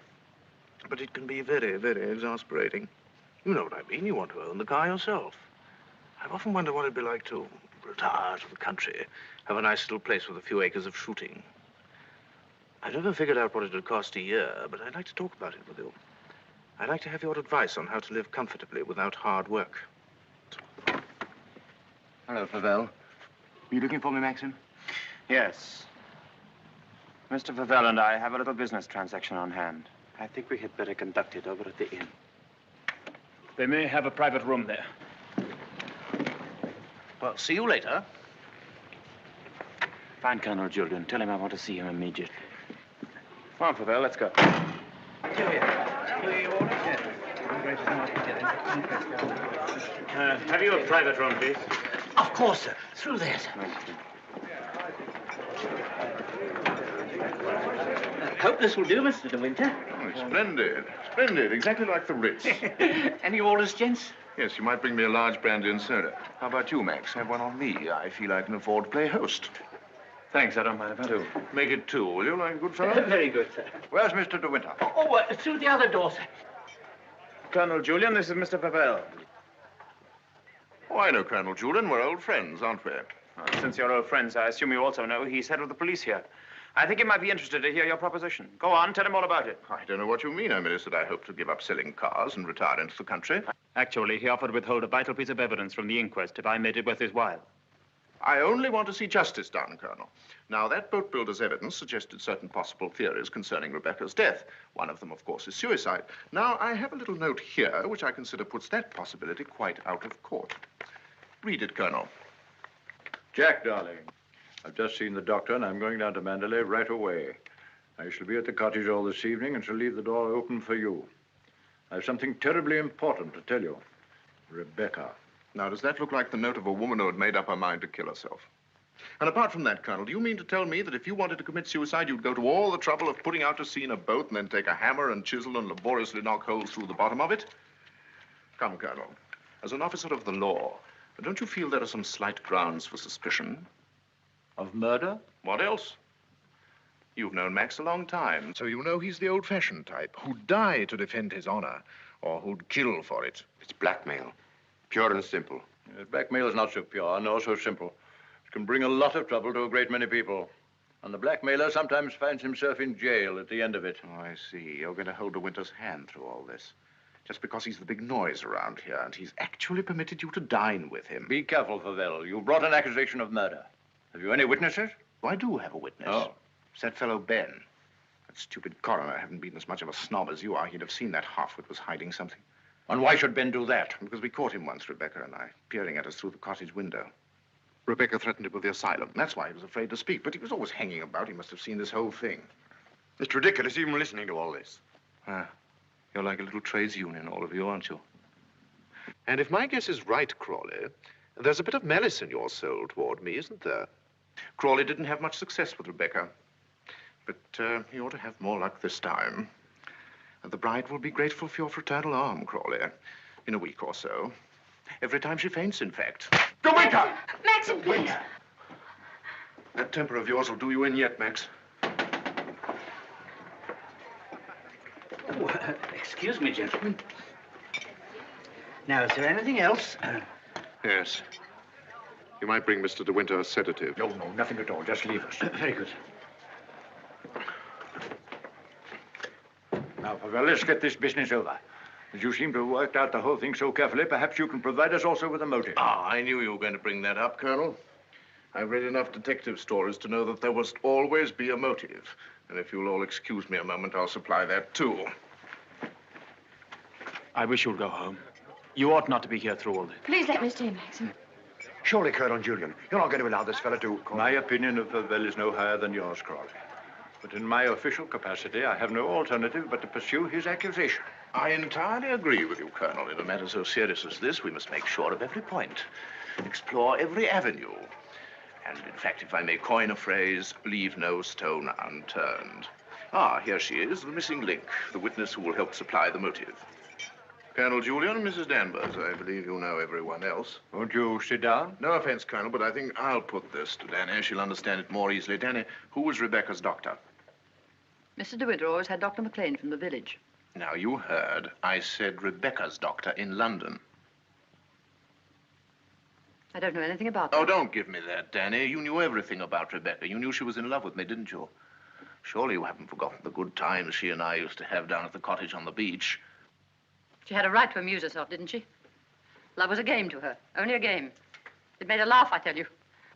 but it can be very, very exasperating. You know what I mean. You want to own the car yourself. I've often wondered what it'd be like to retire to the country, have a nice little place with a few acres of shooting. I've never figured out what it'd cost a year, but I'd like to talk about it with you. I'd like to have your advice on how to live comfortably without hard work. Hello, Flavel. Are you looking for me, Maxim? Yes. Mr. Flavel and I have a little business transaction on hand. I think we had better conduct it over at the inn. They may have a private room there. Well, see you later. Find Colonel Julian. Tell him I want to see him immediately. Come on, Fabel, let's go. Have you a private room, please? Of course, sir. Through there, sir. Hope this will do, Mr. De Winter. Oh, it's splendid. Splendid. Exactly like the Ritz. Any orders, gents? Yes, you might bring me a large brandy and soda. How about you, Max? Have one on me. I feel I can afford to play host. Thanks, I don't mind if I do. Make it two, will you, like a good fellow? Very good, sir. Where's Mr. De Winter? Through the other door, sir. Colonel Julian, this is Mr. Fabel. Oh, I know Colonel Julian. We're old friends, aren't we? Since you're old friends, I assume you also know he's head of the police here. I think he might be interested to hear your proposition. Go on, tell him all about it. I don't know what you mean. I merely said I hope to give up selling cars and retire into the country. Actually, he offered to withhold a vital piece of evidence from the inquest if I made it worth his while. I only want to see justice done, Colonel. Now, that boat builder's evidence suggested certain possible theories concerning Rebecca's death. One of them, of course, is suicide. Now, I have a little note here which I consider puts that possibility quite out of court. Read it, Colonel. Jack, darling, I've just seen the doctor, and I'm going down to Mandalay right away. I shall be at the cottage all this evening and shall leave the door open for you. I have something terribly important to tell you. Rebecca. Now, does that look like the note of a woman who had made up her mind to kill herself? And apart from that, Colonel, do you mean to tell me that if you wanted to commit suicide, you'd go to all the trouble of putting out to sea in a boat and then take a hammer and chisel and laboriously knock holes through the bottom of it? Come, Colonel, as an officer of the law, don't you feel there are some slight grounds for suspicion? Of murder? What else? You've known Max a long time, so you know he's the old-fashioned type who'd die to defend his honor, or who'd kill for it. It's blackmail. Pure and simple. Blackmail is not so pure, nor so simple. It can bring a lot of trouble to a great many people. And the blackmailer sometimes finds himself in jail at the end of it. Oh, I see. You're going to hold De Winter's hand through all this. Just because he's the big noise around here, and he's actually permitted you to dine with him. Be careful, Fabel. You brought an accusation of murder. Have you any witnesses? Oh, I do have a witness. Oh. It's that fellow Ben. That stupid coroner hadn't been as much of a snob as you are. He'd have seen that halfwit was hiding something. And why should Ben do that? Because we caught him once, Rebecca and I, peering at us through the cottage window. Rebecca threatened him with the asylum. That's why he was afraid to speak. But he was always hanging about. He must have seen this whole thing. It's ridiculous even listening to all this. You're like a little trades union, all of you, aren't you? And if my guess is right, Crawley, there's a bit of malice in your soul toward me, isn't there? Crawley didn't have much success with Rebecca. But he ought to have more luck this time. And the bride will be grateful for your fraternal arm, Crawley, in a week or so. Every time she faints, in fact. De Winter! Maxim, please. That temper of yours will do you in yet, Max. Oh, excuse me, gentlemen. Now, is there anything else? Yes. You might bring Mr. De Winter a sedative. No, nothing at all. Just leave us. Very good. Now, Fabel, let's get this business over. As you seem to have worked out the whole thing so carefully, perhaps you can provide us also with a motive. I knew you were going to bring that up, Colonel. I've read enough detective stories to know that there must always be a motive. And if you'll all excuse me a moment, I'll supply that, too. I wish you'd go home. You ought not to be here through all this. Please let me stay, Maxim. Surely, Colonel Julian, you're not going to allow this fellow to... My opinion of Fabel is no higher than yours, Crawley. But in my official capacity, I have no alternative but to pursue his accusation. I entirely agree with you, Colonel. In a matter so serious as this, we must make sure of every point, explore every avenue. And, in fact, if I may coin a phrase, leave no stone unturned. Here she is, the missing link, the witness who will help supply the motive. Colonel Julian and Mrs. Danvers, I believe you know everyone else. Won't you sit down? No offense, Colonel, but I think I'll put this to Danny. She'll understand it more easily. Danny, who was Rebecca's doctor? Mr. De Winter always had Dr. McLean from the village. Now, you heard. I said Rebecca's doctor in London. I don't know anything about that. Oh, don't give me that, Danny. You knew everything about Rebecca. You knew she was in love with me, didn't you? Surely you haven't forgotten the good times she and I used to have down at the cottage on the beach. She had a right to amuse herself, didn't she? Love was a game to her, only a game. It made her laugh, I tell you.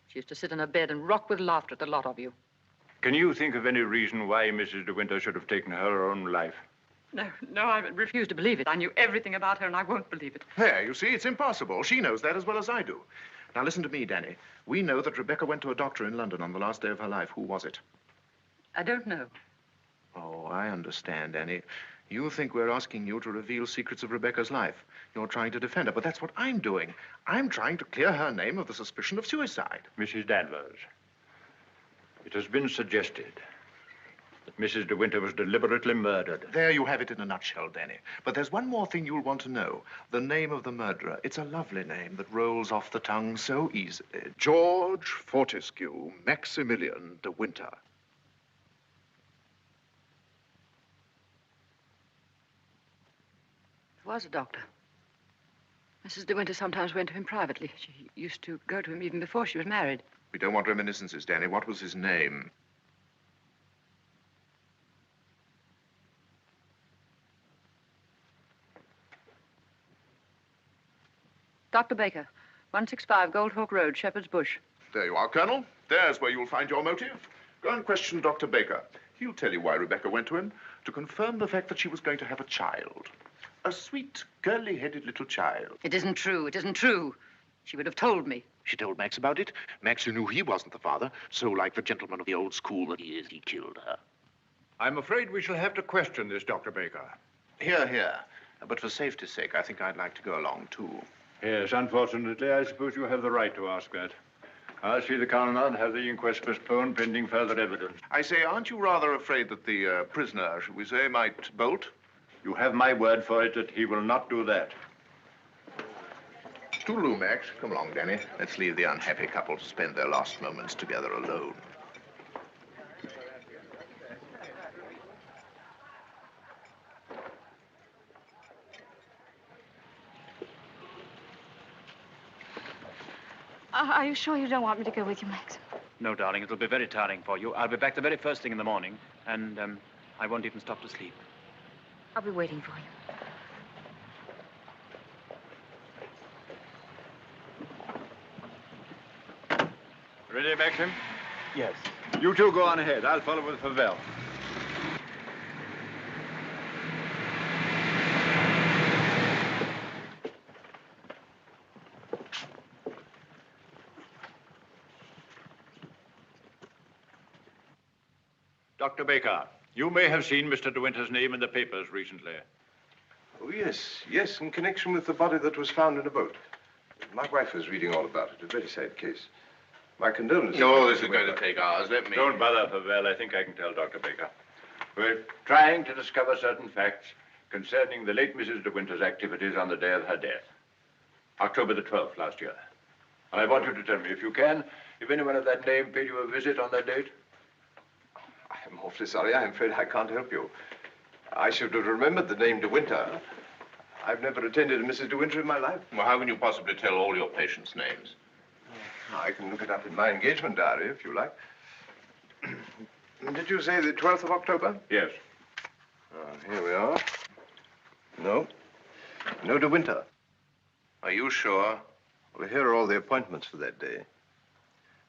She used to sit in her bed and rock with laughter at the lot of you. Can you think of any reason why Mrs. De Winter should have taken her own life? No, I refuse to believe it. I knew everything about her, and I won't believe it. There, you see, it's impossible. She knows that as well as I do. Now listen to me, Danny. We know that Rebecca went to a doctor in London on the last day of her life. Who was it? I don't know. Oh, I understand, Danny. You think we're asking you to reveal secrets of Rebecca's life. You're trying to defend her, but that's what I'm doing. I'm trying to clear her name of the suspicion of suicide. Mrs. Danvers, it has been suggested that Mrs. De Winter was deliberately murdered. There you have it in a nutshell, Danny. But there's one more thing you'll want to know. The name of the murderer. It's a lovely name that rolls off the tongue so easily. George Fortescue Maximilian De Winter. He was a doctor. Mrs. De Winter sometimes went to him privately. She used to go to him even before she was married. We don't want reminiscences, Danny. What was his name? Dr. Baker, 165 Goldhawk Road, Shepherd's Bush. There you are, Colonel. There's where you'll find your motive. Go and question Dr. Baker. He'll tell you why Rebecca went to him, to confirm the fact that she was going to have a child. A sweet, curly-headed little child. It isn't true. It isn't true. She would have told me. She told Max about it. Max, who knew he wasn't the father, so like the gentleman of the old school that he is, he killed her. I'm afraid we shall have to question this, Dr. Baker. Here, here. But for safety's sake, I think I'd like to go along, too. Yes, unfortunately, I suppose you have the right to ask that. I'll see the coroner and have the inquest postponed pending further evidence. I say, aren't you rather afraid that the prisoner, shall we say, might bolt? You have my word for it that he will not do that. Toodaloo, Max. Come along, Danny. Let's leave the unhappy couple to spend their last moments together alone. Are you sure you don't want me to go with you, Max? No, darling, it'll be very tiring for you. I'll be back the very first thing in the morning, and I won't even stop to sleep. I'll be waiting for you. Ready, Maxim? Yes. You two go on ahead. I'll follow with Favell. Dr. Baker, you may have seen Mr. De Winter's name in the papers recently. Oh, yes, in connection with the body that was found in a boat. My wife was reading all about it. A very sad case. My condolences. No, this is going to take hours. Let me... Don't bother, Favell. I think I can tell Dr. Baker. We're trying to discover certain facts concerning the late Mrs. De Winter's activities on the day of her death. October the 12th last year. And I want you to tell me, if you can, if anyone of that name paid you a visit on that date. I'm awfully sorry. I'm afraid I can't help you. I should have remembered the name De Winter. I've never attended a Mrs. De Winter in my life. Well, how can you possibly tell all your patients' names? I can look it up in my engagement diary, if you like. Did you say the 12th of October? Yes. Here we are. No. No De Winter. Are you sure? Well, here are all the appointments for that day.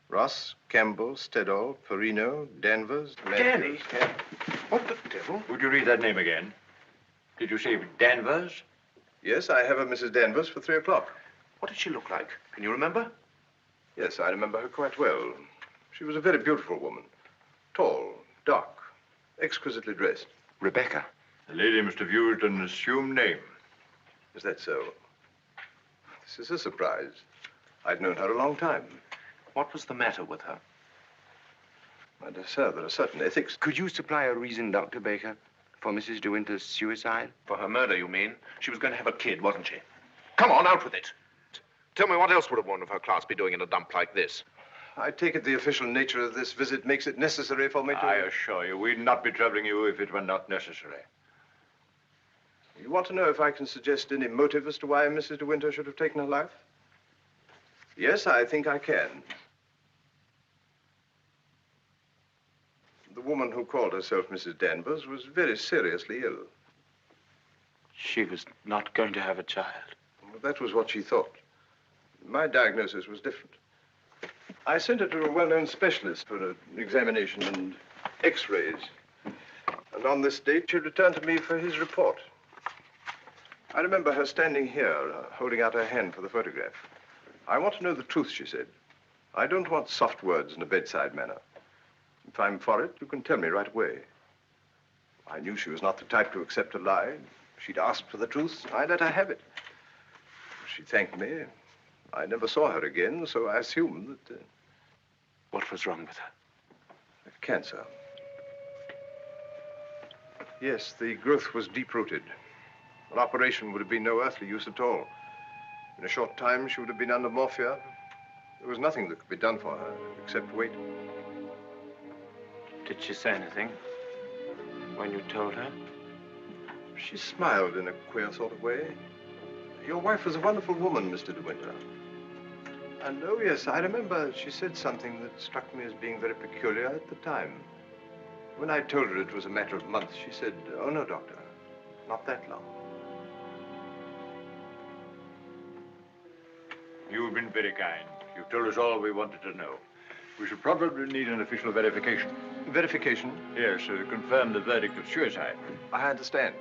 Ross, Campbell, Stedall, Perino, Danvers, Danny? What the devil? Would you read that name again? Did you say Danvers? Yes, I have a Mrs. Danvers for 3 o'clock. What did she look like? Can you remember? Yes, I remember her quite well. She was a very beautiful woman. Tall, dark, exquisitely dressed. Rebecca. The lady must have used an assumed name. Is that so? This is a surprise. I'd known her a long time. What was the matter with her? My dear sir, there are certain ethics. Could you supply a reason, Dr. Baker, for Mrs. De Winter's suicide? For her murder, you mean? She was going to have a kid, wasn't she? Come on, out with it. Tell me, what else would a woman of her class be doing in a dump like this? I take it the official nature of this visit makes it necessary for me to... I assure you, we'd not be troubling you if it were not necessary. You want to know if I can suggest any motive as to why Mrs. De Winter should have taken her life? Yes, I think I can. The woman who called herself Mrs. Danvers was very seriously ill. She was not going to have a child. Well, that was what she thought. My diagnosis was different. I sent her to a well-known specialist for an examination and x-rays. And on this date, she returned to me for his report. I remember her standing here, holding out her hand for the photograph. I want to know the truth, she said. I don't want soft words in a bedside manner. If I'm for it, you can tell me right away. I knew she was not the type to accept a lie. If she'd asked for the truth, I let her have it. She thanked me. I never saw her again, so I assumed that... What was wrong with her? Cancer. Yes, the growth was deep-rooted. An operation would have been no earthly use at all. In a short time, she would have been under morphia. There was nothing that could be done for her, except wait. Did she say anything when you told her? She smiled in a queer sort of way. Your wife was a wonderful woman, Mr. De Winter. And, oh, yes, I remember she said something that struck me as being very peculiar at the time. When I told her it was a matter of months, she said, "Oh, no, doctor, not that long." You've been very kind. You've told us all we wanted to know. We should probably need an official verification. Verification? Yes, to confirm the verdict of suicide. I understand.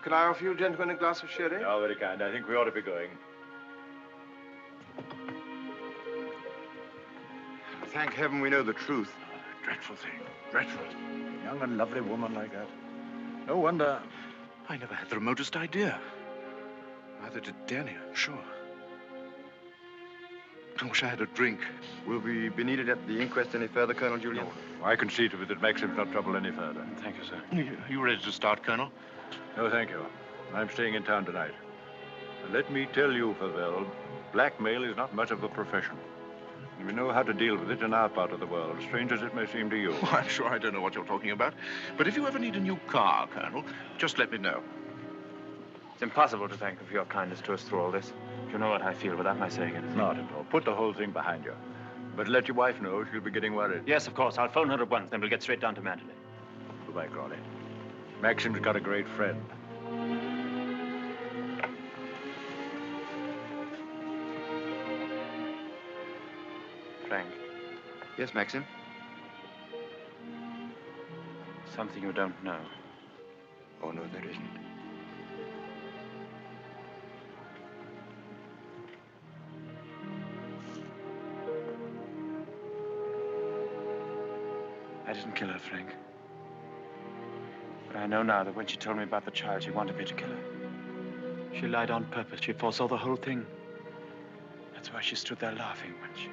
Can I offer you gentlemen a glass of sherry? Oh, very kind. I think we ought to be going. Thank heaven we know the truth. Dreadful thing. Dreadful. Young and lovely woman like that. No wonder. I never had the remotest idea. Neither did Danny, I'm sure. I wish I had a drink. Will we be needed at the inquest any further, Colonel Julian? No. I can see to it that Maxim's not troubled any further. Thank you, sir. Are you ready to start, Colonel? No, thank you. I'm staying in town tonight. And let me tell you, Favell, blackmail is not much of a profession. We know how to deal with it in our part of the world, strange as it may seem to you. Oh, I'm sure I don't know what you're talking about. But if you ever need a new car, Colonel, just let me know. It's impossible to thank you for your kindness to us through all this. You know what I feel without my saying it. Not at all. Put the whole thing behind you. But let your wife know she'll be getting worried. Yes, of course. I'll phone her at once, then we'll get straight down to Mandalay. Goodbye, Crawley. Maxim's got a great friend. Frank. Yes, Maxim? Something you don't know. Oh, no, there isn't. I didn't kill her, Frank. But I know now that when she told me about the child, she wanted me to kill her. She lied on purpose. She foresaw the whole thing. That's why she stood there laughing when she...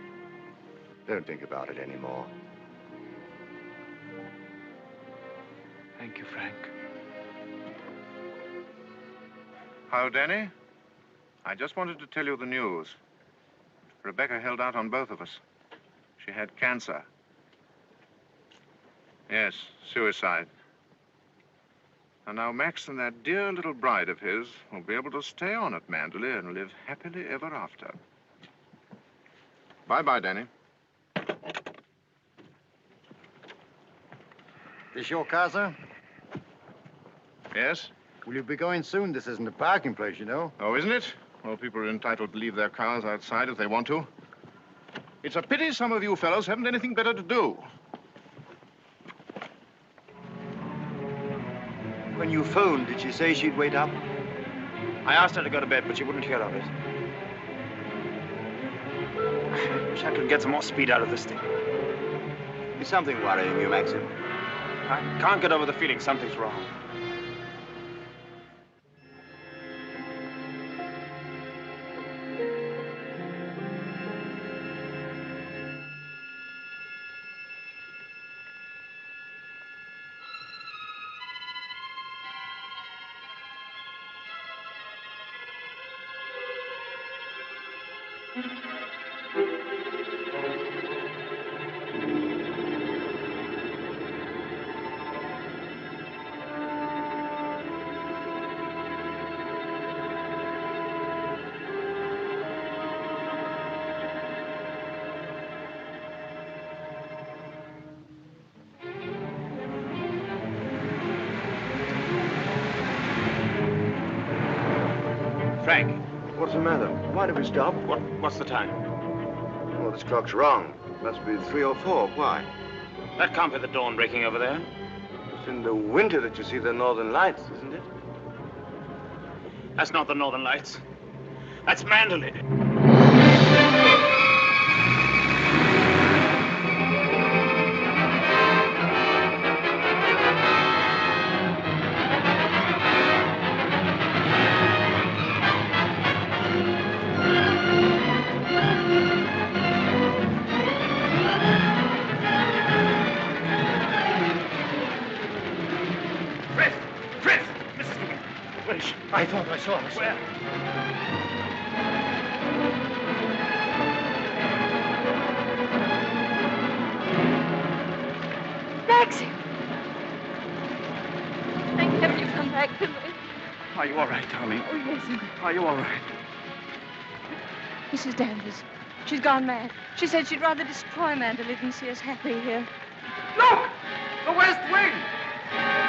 Don't think about it anymore. Thank you, Frank. How, Danny? I just wanted to tell you the news. Rebecca held out on both of us. She had cancer. Yes, suicide. And now Max and that dear little bride of his will be able to stay on at Mandalay and live happily ever after. Bye-bye, Danny. This your car, sir? Yes? Will you be going soon? This isn't a parking place, you know. Oh, isn't it? Well, people are entitled to leave their cars outside if they want to. It's a pity some of you fellows haven't anything better to do. When you phoned, did she say she'd wait up? I asked her to go to bed, but she wouldn't hear of it. I wish I could get some more speed out of this thing. Is something worrying you, Maxim? I can't get over the feeling something's wrong. Frank. What's the matter? Why did we stop? What's the time? Oh, this clock's wrong. It must be 3 or 4. Why? That can't be the dawn breaking over there. It's in the winter that you see the northern lights, isn't it? That's not the northern lights. That's Mandalay. I thought I saw her, sir. Where? Maxie! Thank heaven you've come back to me. Are you all right, darling? Oh, yes. Are you all right? Mrs. Danvers. She's gone mad. She said she'd rather destroy Mandalay than see us happy here. Look! The West Wing!